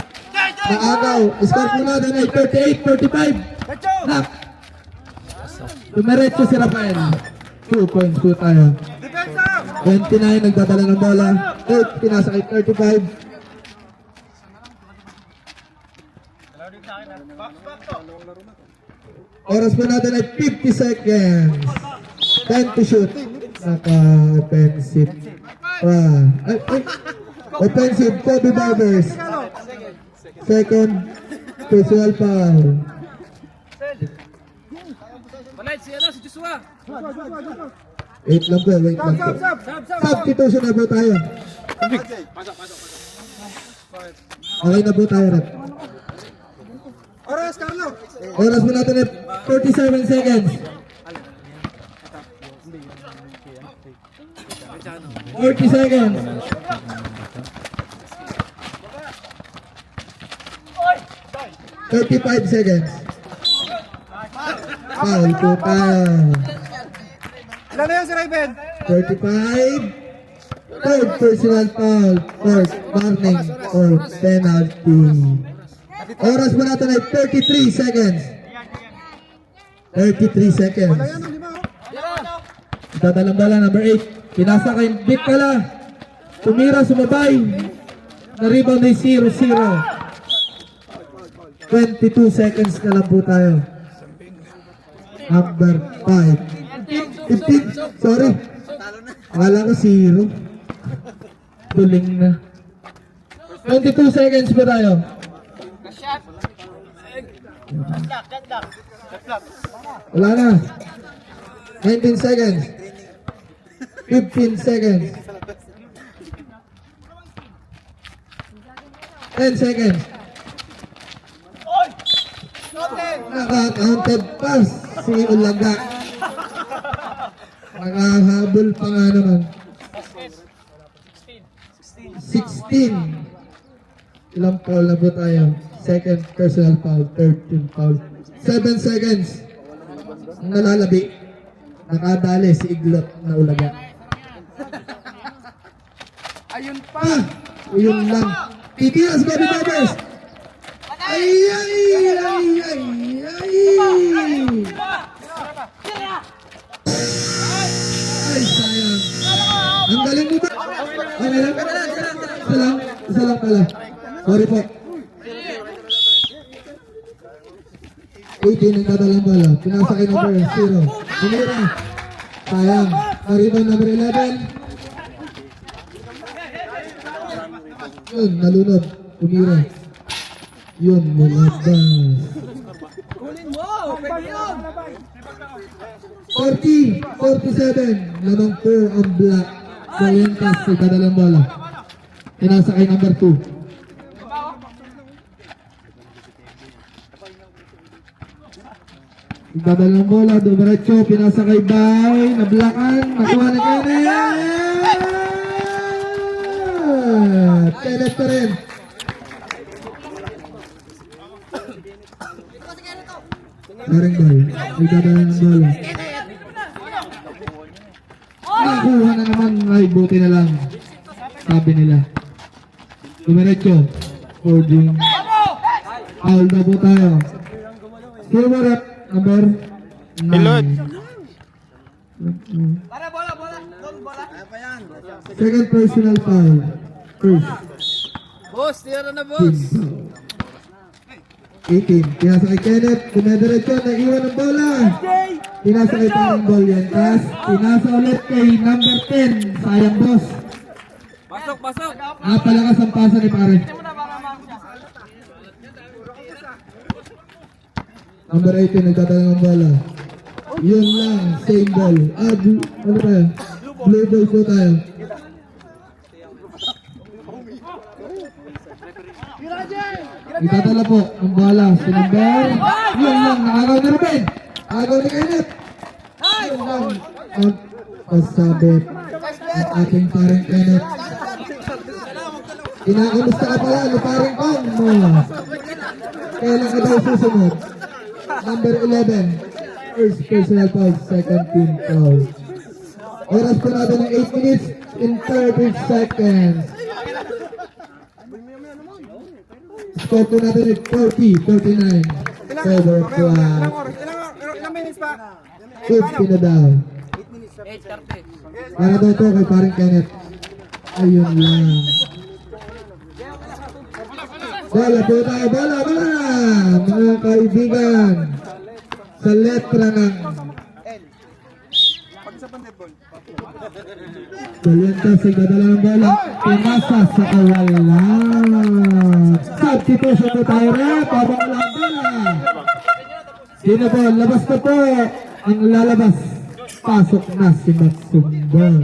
Naagaw. Score po natin ay 38-45. Nak. Dumiretso si Rafael. 2 points po tayo. 29 nagdadala ng bola. 8 pinasa kay 35. Oras po natin ay 50 seconds. 10 to shoot. Naka-offensive. Offensive Kobe Barbers. Second personal foul. Balay, si ano, si Joshua. Wait lang po, wait lang po. Substitution na po tayo. Okay na po tayo, Rep. Oras, Carlo. Oras mo natin ay 47 seconds. 40 seconds. 35 seconds. Foul po tayo. Ilan na yan si Raven? 35. Third personal foul. Fourth warning or penalty. Oras mo natin ay 33 seconds. 33 seconds. Dadalang bala number 8. Pinasa kay Vic Kala. Tumira, sumabay. Na-rebound ay 0-0. 22 seconds na lang po tayo. Number 5. 15. Sorry. Akala ko 0. Duling na. 22 seconds po tayo. Wala na. 19 seconds. 15 seconds. 10 seconds. Naka-counted pass si Ulaga. Nakahabol pa nga naman. 16. Ilang foul na po tayo? Second personal foul, third team foul. 7 seconds. Nalalabi. Nakadali si Iglot na Ulaga. Ayun pa. Yun lang. Titias, Bobby Bobers! Ay, ay, ay, ay, ay! Ay, sayang. Ang galing mo ba? Okay lang? Isa lang? Isa lang pala. Sorry po. 18 ang dadalang bala. Pinasa kay number 0. Tumira. Sayang. Nariban number 11. Yun, nalunod. Tumira. Yun, mulabas. Kulin mo, pwede yun. 40, 47. Lamang 4 ang black. Valentas, dadalang bala. Pinasa kay number 2. Dadalang bola, dumiretso, pinasa kay Bay, nablakan, nakuha ni Kenneth! Kenneth pa rin. Paring Bay, may dadalang bola. Nakuha na naman, ay buti na lang. Sabi nila. Dumiretso, holding. Foul na po tayo. Silver rep. Number 9. Para bola, bola. Bola. Second personal foul. First. Boss, tira na Team foul. 18. Pinasa kay Kenneth. Dumediretso. Naiwan ang bola. Pinasa kay Parang Bolyentas. Pinasa ulit kay number 10. Sayang boss. Pasok, pasok. Napalakas ang pasa ni Pare. Number 18, nagtatalang ng bola. Yun lang, same ball. Ano tayo? Blue ball po tayo. Nagtatala po ng bola. Si number. Yun lang, nakagaw na rin. Nakagaw ni Kenneth. Yun lang. Out pasabit ang ating Parang Kenneth. Kinakamusta ka pala, ano Parang Kong mo? Kailan ka daw susunod? Number 11, first personal foul, second team foul. Oras po natin ng 8 minutes in 30 seconds. Score po natin ay 40-39. Favor flag. Ilang minutes pa? 50 na daw. 8:30. Para daw to kay Parang Kenneth. Ayun lang. Bola po tayo, bola, bola! Mga kaibigan, sa letra ng Valientes ay dadala ng bola. Pinasa sa kawalan. Substitution po tayo rep. Habang wala ang bola. Sino po? Labas na po. Ang lalabas. Pasok na si Matsumbol.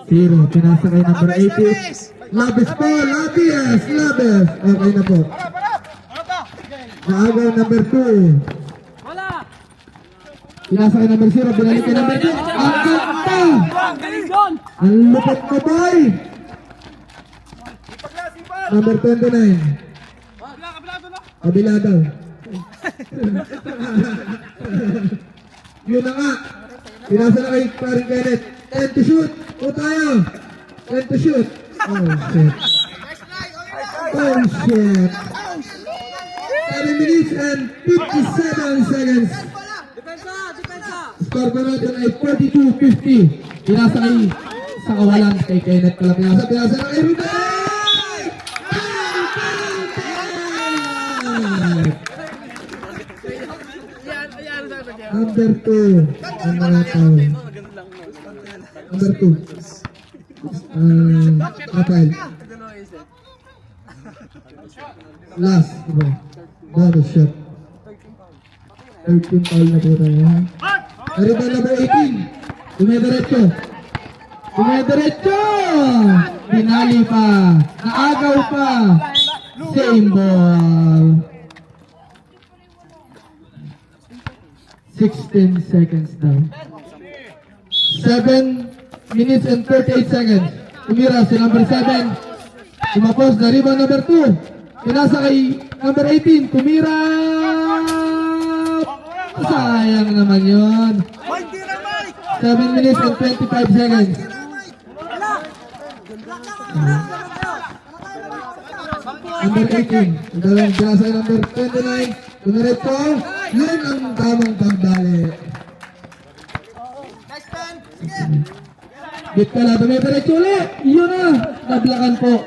Zero. Pinasa kay number 80. Labis po. Labis. Labis. Okay na po. Naagaw number 2. Wala! Pinasa kay number 0. Binalik kay number 2. Ang ganda! Ang galing doon! Ang lupit mo, boy! Number 29. Kabila daw. Yun na nga. Pinasa na kay Paring Kenneth. 10 to shoot. O tayo. 10 to shoot. Oh, shit. Oh, shit. 7 minutes and 57 seconds. Depensa! Depensa! Score ko natin ay 42-50. Pinasa kay sa kawalan kay Kenneth pala pinasa. Pinasa na kay Ruben! Number 2. Ang mga tao. Number 2. Rafael. Last. Diba? Bonus shot. 13 foul na po tayo. Arriba number 18. Dumediretso. Dumediretso! Pinali pa. Naagaw pa. Same ball. 16 seconds daw. 7 minutes and 38 seconds. Tumira si number 7. Tumapos na rebound number 2. Pinasa kay number 18. Tumira! Sayang naman yun. 7 minutes and 25 seconds. Number 18. Dalawang pinasa kay number 29. Tumiretso. Yun ang tamang pagdali. Bit ka lang, dumiretso ulit. Yun na. Nablakan po.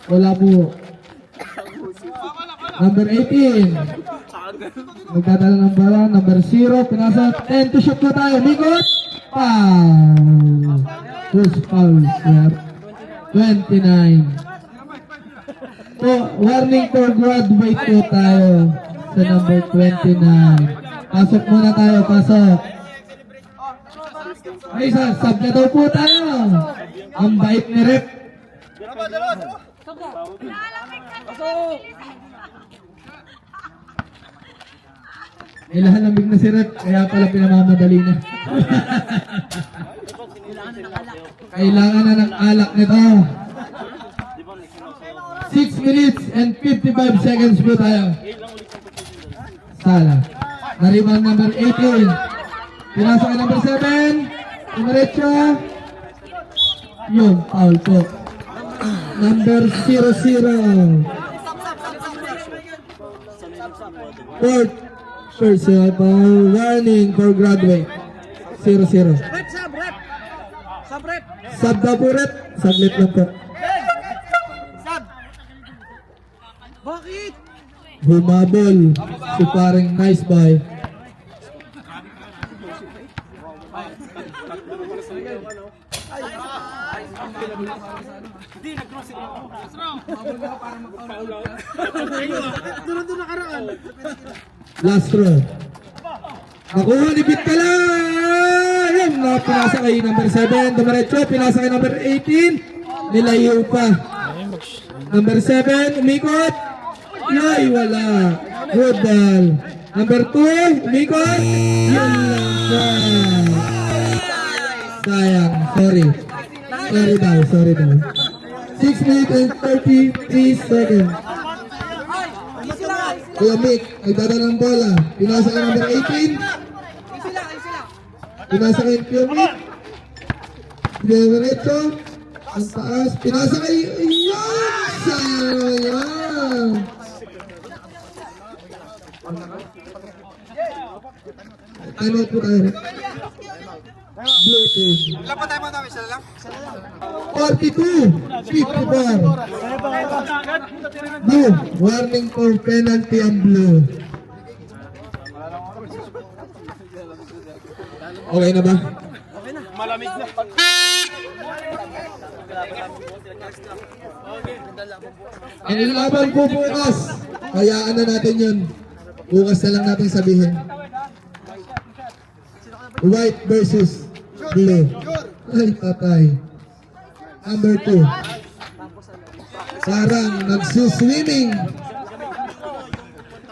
Wala po. Number 18. Magdadala ng bala. Number 0. Pinasa 10 to shoot na tayo. Mikot. Foul. First foul, sir. 29. Po, warning for graduate po tayo sa number 29. Pasok muna tayo, pasok. Ay, sub na daw po tayo. Ang bait ni Rep. Ilahalamig na si Rep, kaya pala pinamamadali na. Kailangan na ng alak nito. 6 minutes and 55 seconds po tayo. Sala. Naribang number 18. Pinasa ka number 7. Tumiretso. Yung foul po. Number 00. Fourth. First foul. Warning for graduate. 00. Rep, sub, rep! Sub, rep! Sub daw po rep. Saglit lang po. Sub! Bakit? Humabol. Si paring nice boy. Last throw. Nakuha ni Bitkala. Yan, pinasa kay number 7. Dumiretso, pinasa kay number 18. Nilayo pa. Number 7, umikot. Yay, wala. Good ball. Number 2, umikot. Yun lang. Sayang, sorry. Sorry daw. 6 minutes and 33 seconds. Kuya Mick, nagdadala ng bola. Pinasa kay number 18. Pinasa kay Kuya Mick. Diretso. Ang taas. Pinasa kay... Yan! Sayang! Time out po tayo. Blue team. Ilan pa tayo mga dami? Sila lang? 42, 54. Blue, warning for penalty ang blue. Okay na ba? Malamig na. Ang laban po bukas. Hayaan na natin yun. Bukas na lang natin sabihin. White versus blue. Ay, patay. Number 2. Parang nagsuswimming.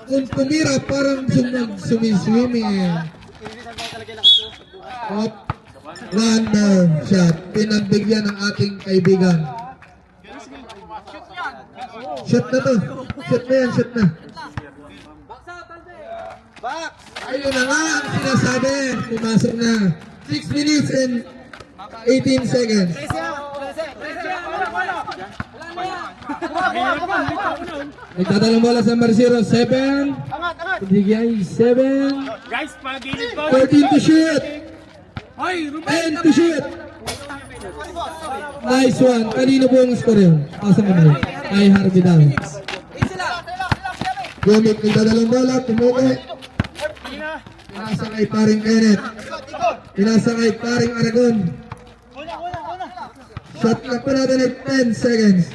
Kung tumira, parang sumiswimming. Up. Random shot. Pinagbigyan ng ating kaibigan. Shot na to. Shot na yan, shot na. Ayun na nga ang sinasabi. Pumasok na. 6 minutes and 18 seconds. Nagtatalang bola sa number 0, 7. Bigay 7. Guys, pagilid po. 14 to shoot. 10 to shoot. Nice one. Kanino po ang score yun? Pasang kamay. Kay Harvey daw. Gomit, nagtatalang bola. Tumuti. Pinasa kay paring Kenneth. Pinasa kay paring Aragon. Shot clock pa natin at 10 seconds.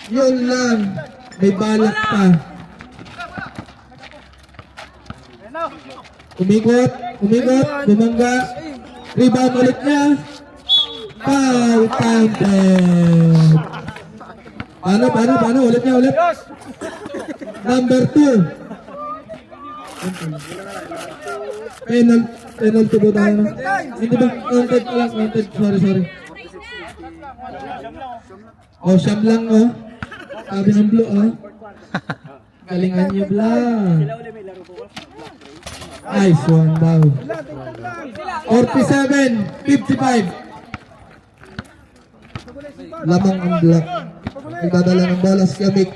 Yun lang. May balak pa. Umikot. Umikot. Bumangga. Rebound ulit niya. Foul counted. Paano? Ulit niya, ulit. Number 2. Penalty ba tayo? Hindi ba? Counted pa lang. Counted. Sorry. Oh, siyam lang, oh. Sabi ng blue, oh. Galingan niyo, Blang. Nice one, daw. 47-55. Lamang ang block. Nagdadala ng bola si Kamik.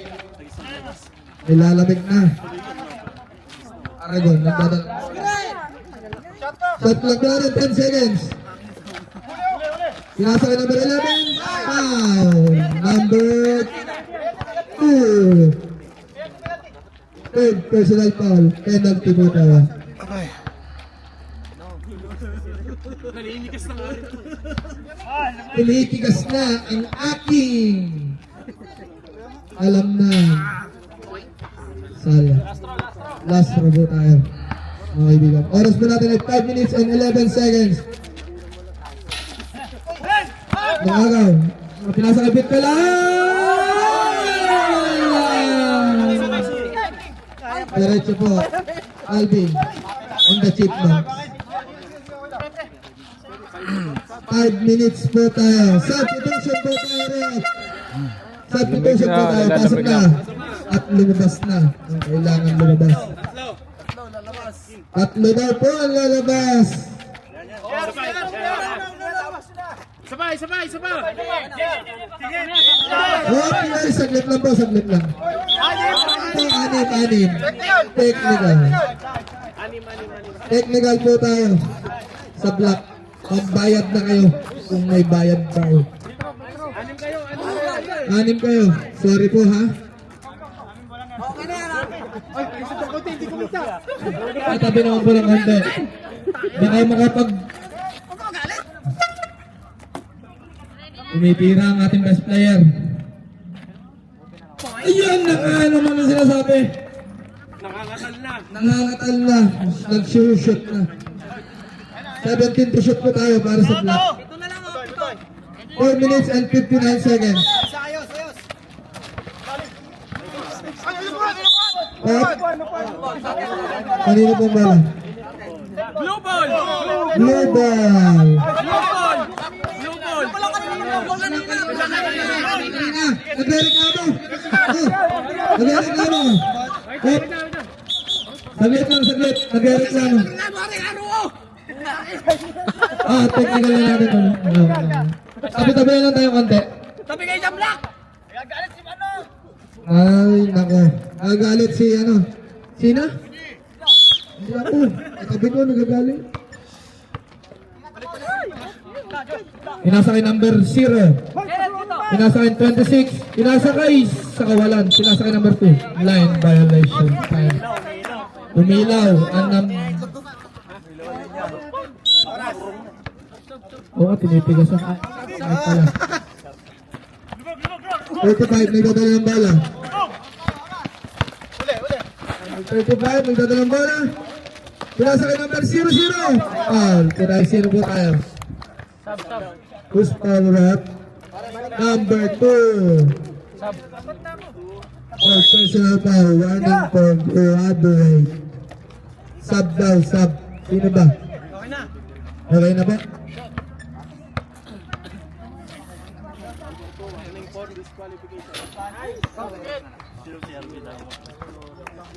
Nilalamig na. Aragon, nagdadala. Shot clock na rin, 10 seconds. Pinasa kay number 11. Foul. Number 2. Third personal foul. Penalty po tayo. Pinitigas na ang aking. Alam na. Saya. Last throw po tayo. Mga kaibigan. Oras po natin ay 5 minutes and 11 seconds. Nakagaw. Pinasa kay Pitpela. Diretso po. Alvin. On the chipmunks. 5 minutes po tayo. Substitution po tayo, Rep. Substitution po tayo. Pasok na. At lumabas na. Ang kailangan lumabas. Tatlo daw po ang lalabas. Sabay! Okay, saglit lang po, saglit lang. Anim. Technical. Technical po tayo. Sa block. Pagbayad na kayo kung may bayad tayo. Anim kayo. Sorry po, ha? Katabi naman po ng konti. Baka makapag... Tumitira ang ating best player. Ayan na nga naman ang sinasabi. Nangangatal na. Nag-shoot na. 17 to shoot po tayo para sa block. 4 minutes and 59 seconds. Kanino pong bala? Blue ball! Blue ball. Nagre-reklamo. Nagre-reklamo. Saglit lang, saglit. Nagre-reklamo. Technical na natin. Tabi-tabi na lang tayo konti. Tabi kayo sa block! Nagagalit si Mano! Ay, nako. Nagagalit si ano? Sina? Hindi ako. Tabi ko, nagagalit. Pinasa kay number 0. Pinasa kay 26. Pinasa kay sa kawalan. Pinasa kay number 2. Line violation. Time. Tumilaw ang Oo, tinitigas ang ay pala. 35, nagdadala ng bala. 35, nagdadala ng bala. Pinasa kay number 00. Foul. Pinay 0 po tayo. Who's foul rep? Number 2. For personal foul, warning for corroborate. Sub daw, sub. Sino ba? Okay na ba?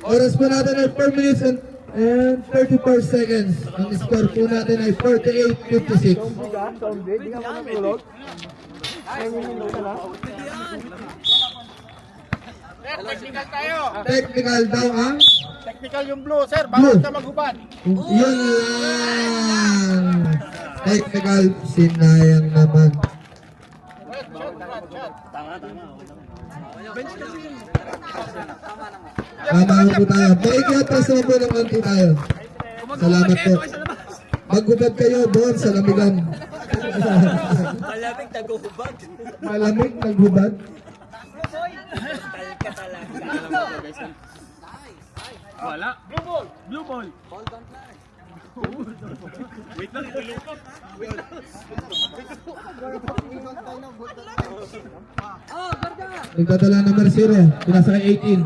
Oras po natin ay 4 minutes and 34 seconds. Ang score po natin ay 48-56. Technical tayo. Technical daw ang Technical yung blue, sir. Blue. Bawal ka maghubad. yun lang. Technical, sinayang naman. Tama po tayo. Maikiatras naman po ng konti tayo. Salamat po. Maghubad kayo doon sa lamigan. Malamig naguhubad. Malamig, naghubad. Talka talaga. Wala. Blue ball. Blue ball. Nagdadala number 0. Pinasa kay 18.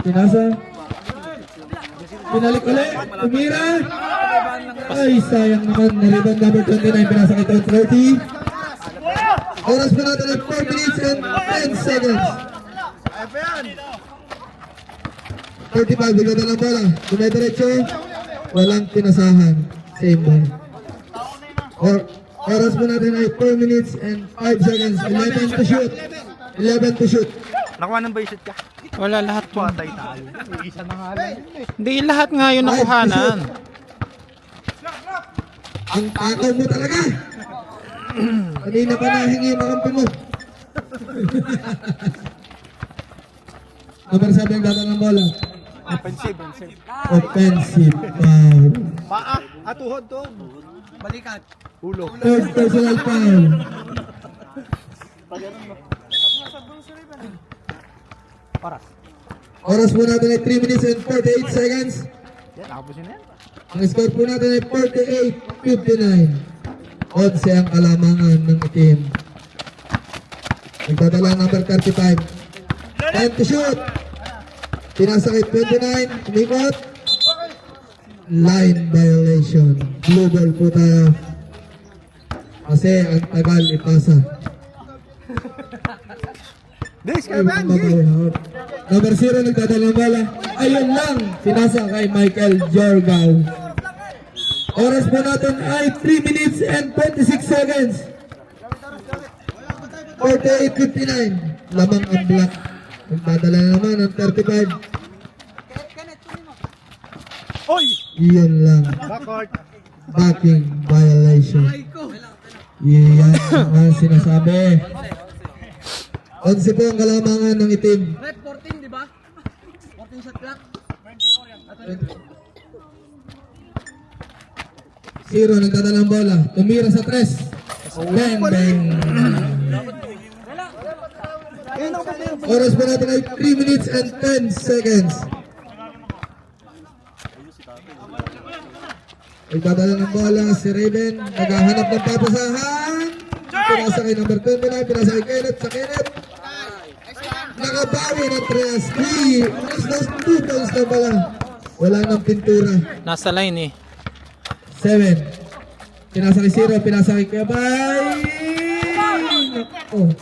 Pinasa. Pinalik ulit. Tumira. Ay, sayang naman. Nariban number 29. Pinasa kay 30. Oras pa natin ay 4 minutes and 10 seconds. 35. Nagdadala ng bola. Dumediretso. Walang pinasahan. Same ball. Oras po natin ay 4 minutes and 5 seconds. 11 to shoot. 11 to shoot. Nakuha ng shoot ka. Wala lahat po. Patay tayo. Isa na nga lang. Hindi lahat nga yun nakuhanan. Ang takaw mo talaga. Kanina pa nahingi yung makampi mo. Number 7 ang data ng bola. Offensive. Offensive foul. Paa. Tuhod to. Balikat. Ulo. Third personal foul. Oras po natin ay 3 minutes and 48 seconds. Nakapusin na yan. Ang score po natin ay 48-59. 11 ang kalamangan ng team. Nagdadala ang number 35. Time to shoot. Pinasa kay 29. Umikot. Line violation. Blue ball po tayo. Kasi ang tagal ipasa. This Ay, mag-out. Number 0 nagdadala ng bola. Ayun lang. Pinasa kay Michael Jorgao. Oras po natin ay 3 minutes and 26 seconds. 48-59. Lamang ang block. Nagdadala na naman ang 35. Oy! Iyon lang. Backcourt. Backing violation. Iyan ang sinasabi. 11 po ang kalamangan ng itim. Rep 14, di ba? 14 shot clock. 0 nagdadala ng bola. Tumira sa 3. Bang, bang. Oras po natin ay 3 minutes and 10 seconds. Nagdadala ng bola si Raven. Naghahanap ng papasahan. Pinasa kay number 29. Pinasa kay Kenneth. Sa Kenneth. Nakabawi ng 3. 2 points na pala. Wala nang pintura. Nasa line eh. 7. Pinasa kay 0. Pinasa kay Kabay. Oh.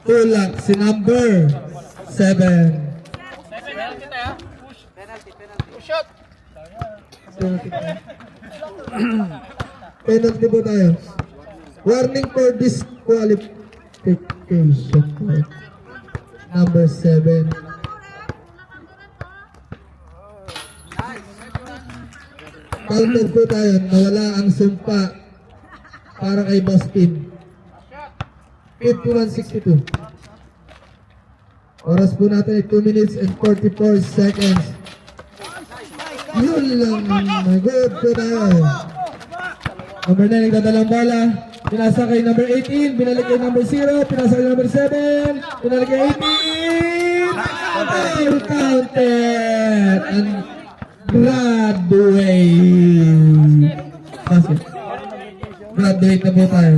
Tulak si number 7. Penalty po tayo. Warning for disqualification. Number 7. Counter po tayo. Nawala ang sumpa para kay Boston. 51-62. Oras po natin ay 2 minutes and 44 seconds. Yun lang. Good po tayo. Number 9 nagdadalang bala. Pinasa kay number 18. Binalik kay number 0. Pinasa kay number 7. Binalik kay 18. Well counted. And graduate. Basket. Graduate na po tayo.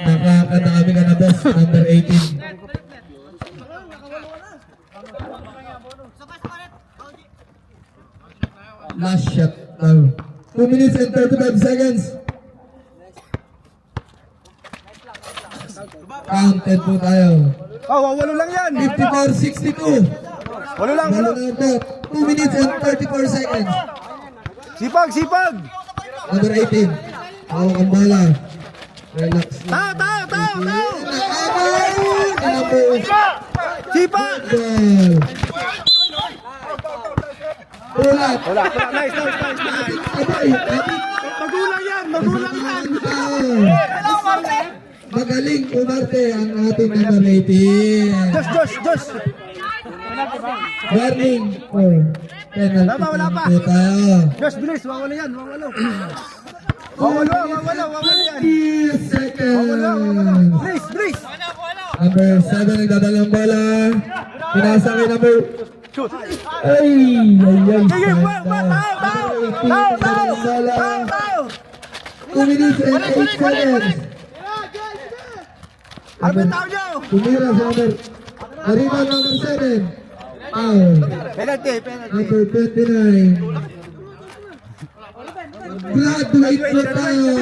Nakakadami ka na boss. Number 18. Last shot now. 2 minutes and 35 seconds. Counted po tayo. Oh, walo lang yan. 54-62. Walo lang, Walo walo. na po. 2 minutes and 34 seconds. Sipag, sipag. Number 18. Hawak ang bala. Relax. Tao, tao, tao, tao. Number Sipag. ball. Ulat. Wala, wala. Nice, nice, nice, nice. Abay. Magulang yan, magulang yan. Magaling umarte ang ating number 18. Josh. Warning for penalty. Wala pa, wala pa. po tayo. Josh, bilis. Wawala yan, wawala. Wawala yan. 30 seconds. Bilis, bilis. Number 7 nagdadalang bola. Pinasa kay number... Ay! Sige, tao. 2 minutes and 8 seconds. Ano ba tao nyo? Tumira sa number... Arriba number 7. Foul. Penalty. Number 29. Graduate po tayo.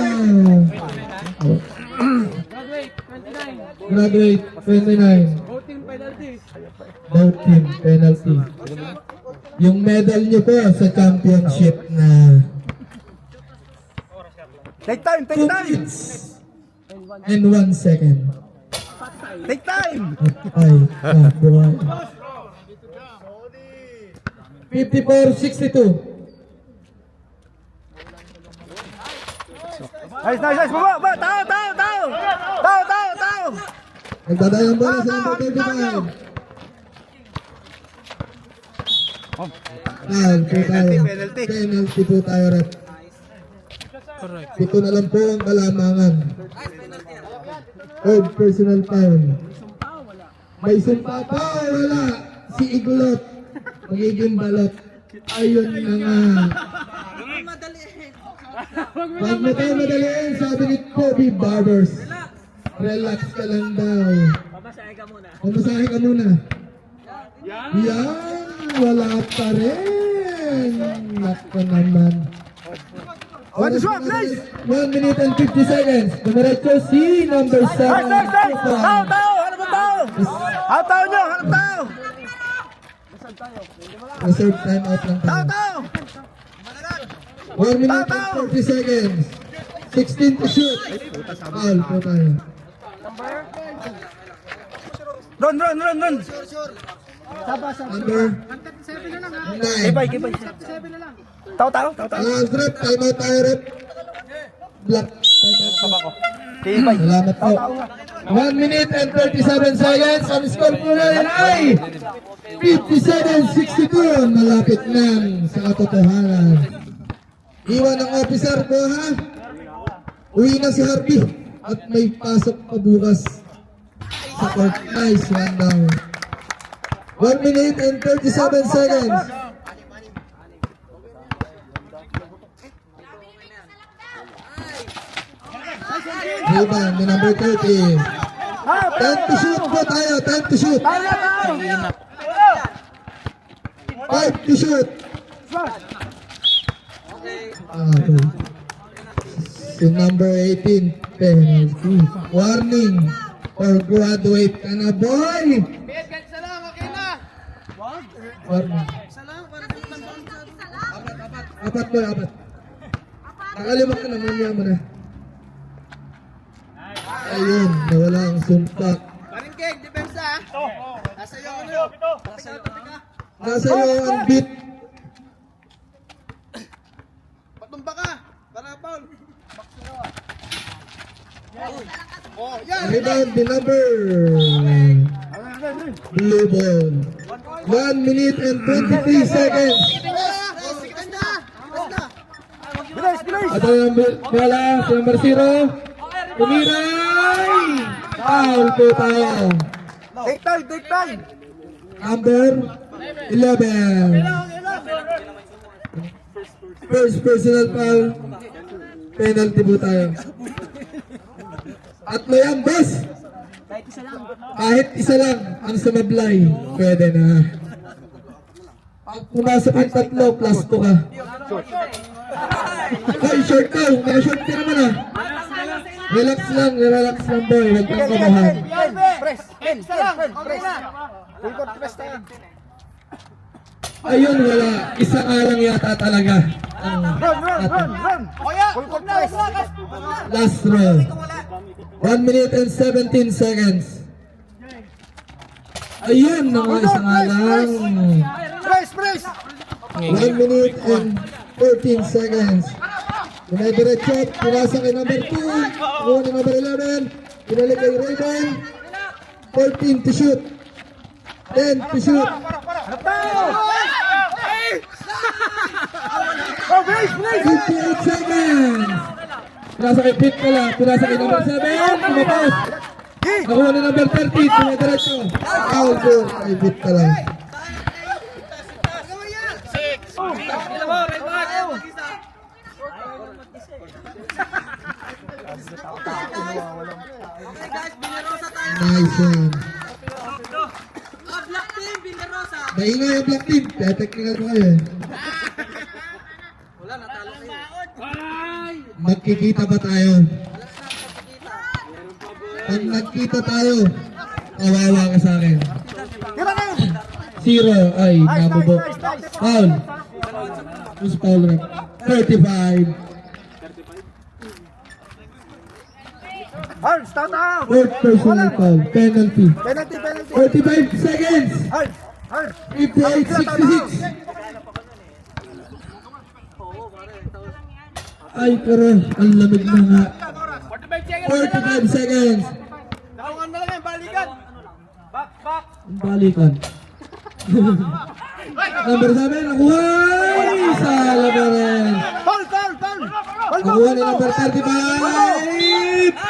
Graduate 29. Voting penalty. Yung medal nyo po sa championship na Take time. 2 minutes and 1 second. Take time. Ay, buhay. 54-62. Nice. Baba. Tao. Nagdadayang bola sa number 35. Penalty. Penalty po tayo, rep. Ito na lang po ang kalamangan. Third personal foul. May sumpa pa, wala. Si Iglot. Magiging balot. Ayun na nga. Wag mo tayo madaliin, sabi ni Kobe Barbers. Relax ka lang daw. Pamasahe ka muna. Yan, wala pa rin. Nako naman. What is wrong, guys? 1 minute and 50 seconds. Dumiretso si number 7. Tao. Hanap ang tao. Hanap tao nyo. Reserve time out lang tayo. Tao. 1 minute and 40 seconds. 16 to shoot. Foul po tayo. Run. Number 9. Kipay. Tao. Rep, time out tayo, rep. Black. Kipay. Salamat po. 1 minute and 37 seconds. Ang score po na rin ay 57-62. Malapit na sa katotohanan. Iwan ng officer po, ha? Uwi na si Harvey. At may pasok pa bukas sa court. Nice one down. 1 minute and 37 seconds. Rebound, the number 30. 10 to shoot po tayo. 10 to shoot. 5 to shoot. Okay. Si number 18, penalty. Warning. Or graduate ka na, boy. Warning. Apat po, apat. Nakalimak ka naman niya mo na. Ayun, nawala ang sumpak. Paringkeg, depensa. Nasa iyo Nasa iyo ang beat. Patumba ka. Para Paul. Rebound the number. Blue ball. 1 minute and 23 seconds. At ang number, bola, si number 0. Tumiray! Foul po tayo. Take time. Number 11. First personal foul. Penalty po tayo. Tatlo yan, boss. Kahit isa lang ang sumablay, pwede na. Pag pumasok yung tatlo, plus 2 ka. Ay, short ka. Naka-short ka naman ah. Relax lang boy. Huwag kang kamahan. Press. Press tayo. Ayun, wala. Isa ka lang yata talaga. Run. Full court press. Last row. 1 minute and 17 seconds. Ayun, isa nga lang. Press. 1 minute and 14 seconds. Dumidiretso, pinasa kay number 2. Kuha ni number 11. Pinalik kay Raven. 14 to shoot. 10 to shoot. Oh, Blaze! 58 seconds. Pinasa kay Pit pala. Pinasa kay number 7. Kumapos. Nakuha ni number 13. Dumidiretso. Foul po kay Pit pala. Nice one. Black team, Villarosa. Maingay ang black team. Kaya technical ko kayo. Magkikita ba tayo? Pag nagkita tayo, kawawa ka sa akin. 0 ay nabubo. Foul. Who's foul rep? 35. Hard, start out! Fourth personal foul. Penalty. Penalty. 45 seconds. Hard. 58-66. Ay, karo. Ang lamig na nga. 45 seconds. Tawangan na lang yan, balikan. Back. Ang balikan. Number 7, nakuha! Sa labaran. Foul! Nakuha ni number 35.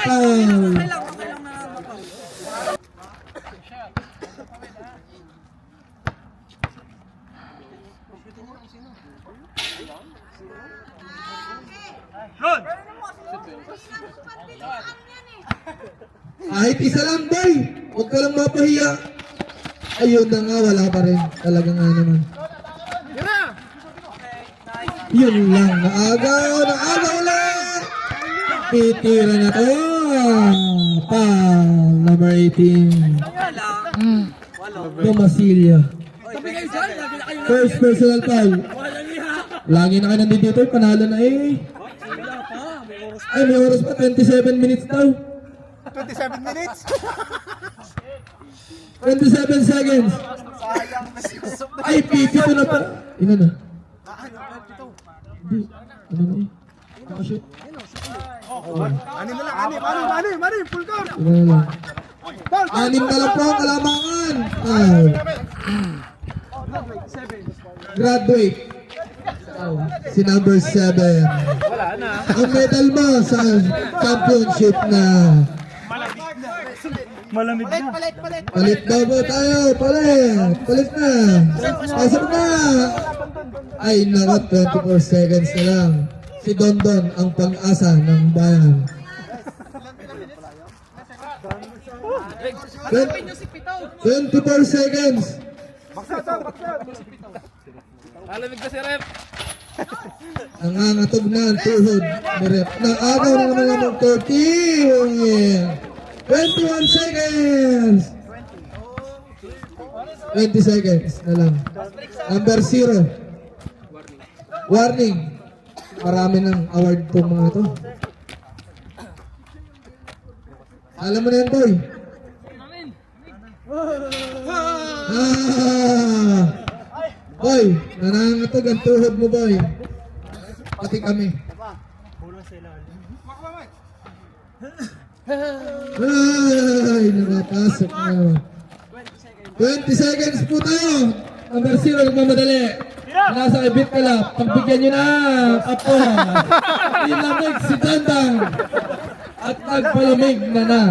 Foul. Kahit isa lang, boy. Huwag ka lang mapahiya. Ayun na nga, wala pa rin. Talaga nga naman. Yun lang, naagaw ulit. Titira na to. Foul, number 18. Tomasillo. First personal foul. Lagi na kayo nandito, panalo na eh. Ay, may oras pa, 27 minutes daw. 27 minutes. 27 seconds. Ay, pipito na pa. Ina na. Hindi. Ano na eh? Nakashoot. Anim na lang. Full court. Ina na lang. 6 na lang po ang kalamangan. Graduate. Si number 7. Ang medal mo sa championship na. Palit daw po tayo. Palit na. Pasok na. Ay naku, 24 seconds na lang. Si Dondon ang pag-asa ng bayan. 24 seconds. Malamig na si Rep. Nangangatog na ang tuhod ni Rep. Naagaw na naman ang 30. 21 seconds. 20 seconds na lang. Number 0. Warning. Marami ng award po mga to. Alam mo na yan, boy. Boy, nanangatog ang tuhod mo, boy. Pati kami. Ay, nakapasok na. 20 seconds po tayo. Number 0, nagmamadali. Nasa kay Bit Kalap. Pagbigyan nyo na. Apo. Nilamig si Dandang. At nagpalamig na na.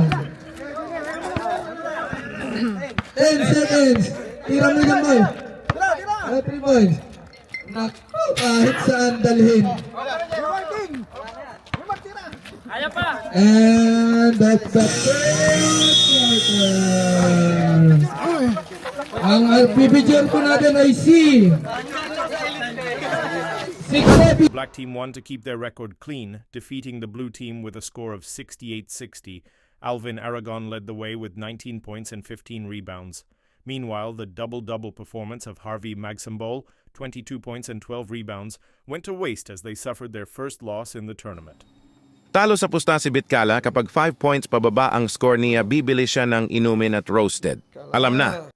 10 seconds. Tira mo yung boy. 3 points. Naku, kahit saan dalhin. Ayaw pa! And that's the third quarter. Ang pipicture po natin ay si Kobe. Black team won to keep their record clean, defeating the blue team with a score of 68-60. Alvin Aragon led the way with 19 points and 15 rebounds. Meanwhile, the double-double performance of Harvey Magsambol, 22 points and 12 rebounds, went to waste as they suffered their first loss in the tournament. Talo sa pusta si Bitkala kapag 5 points pababa ang score niya, bibili siya ng inumin at roasted. Alam na,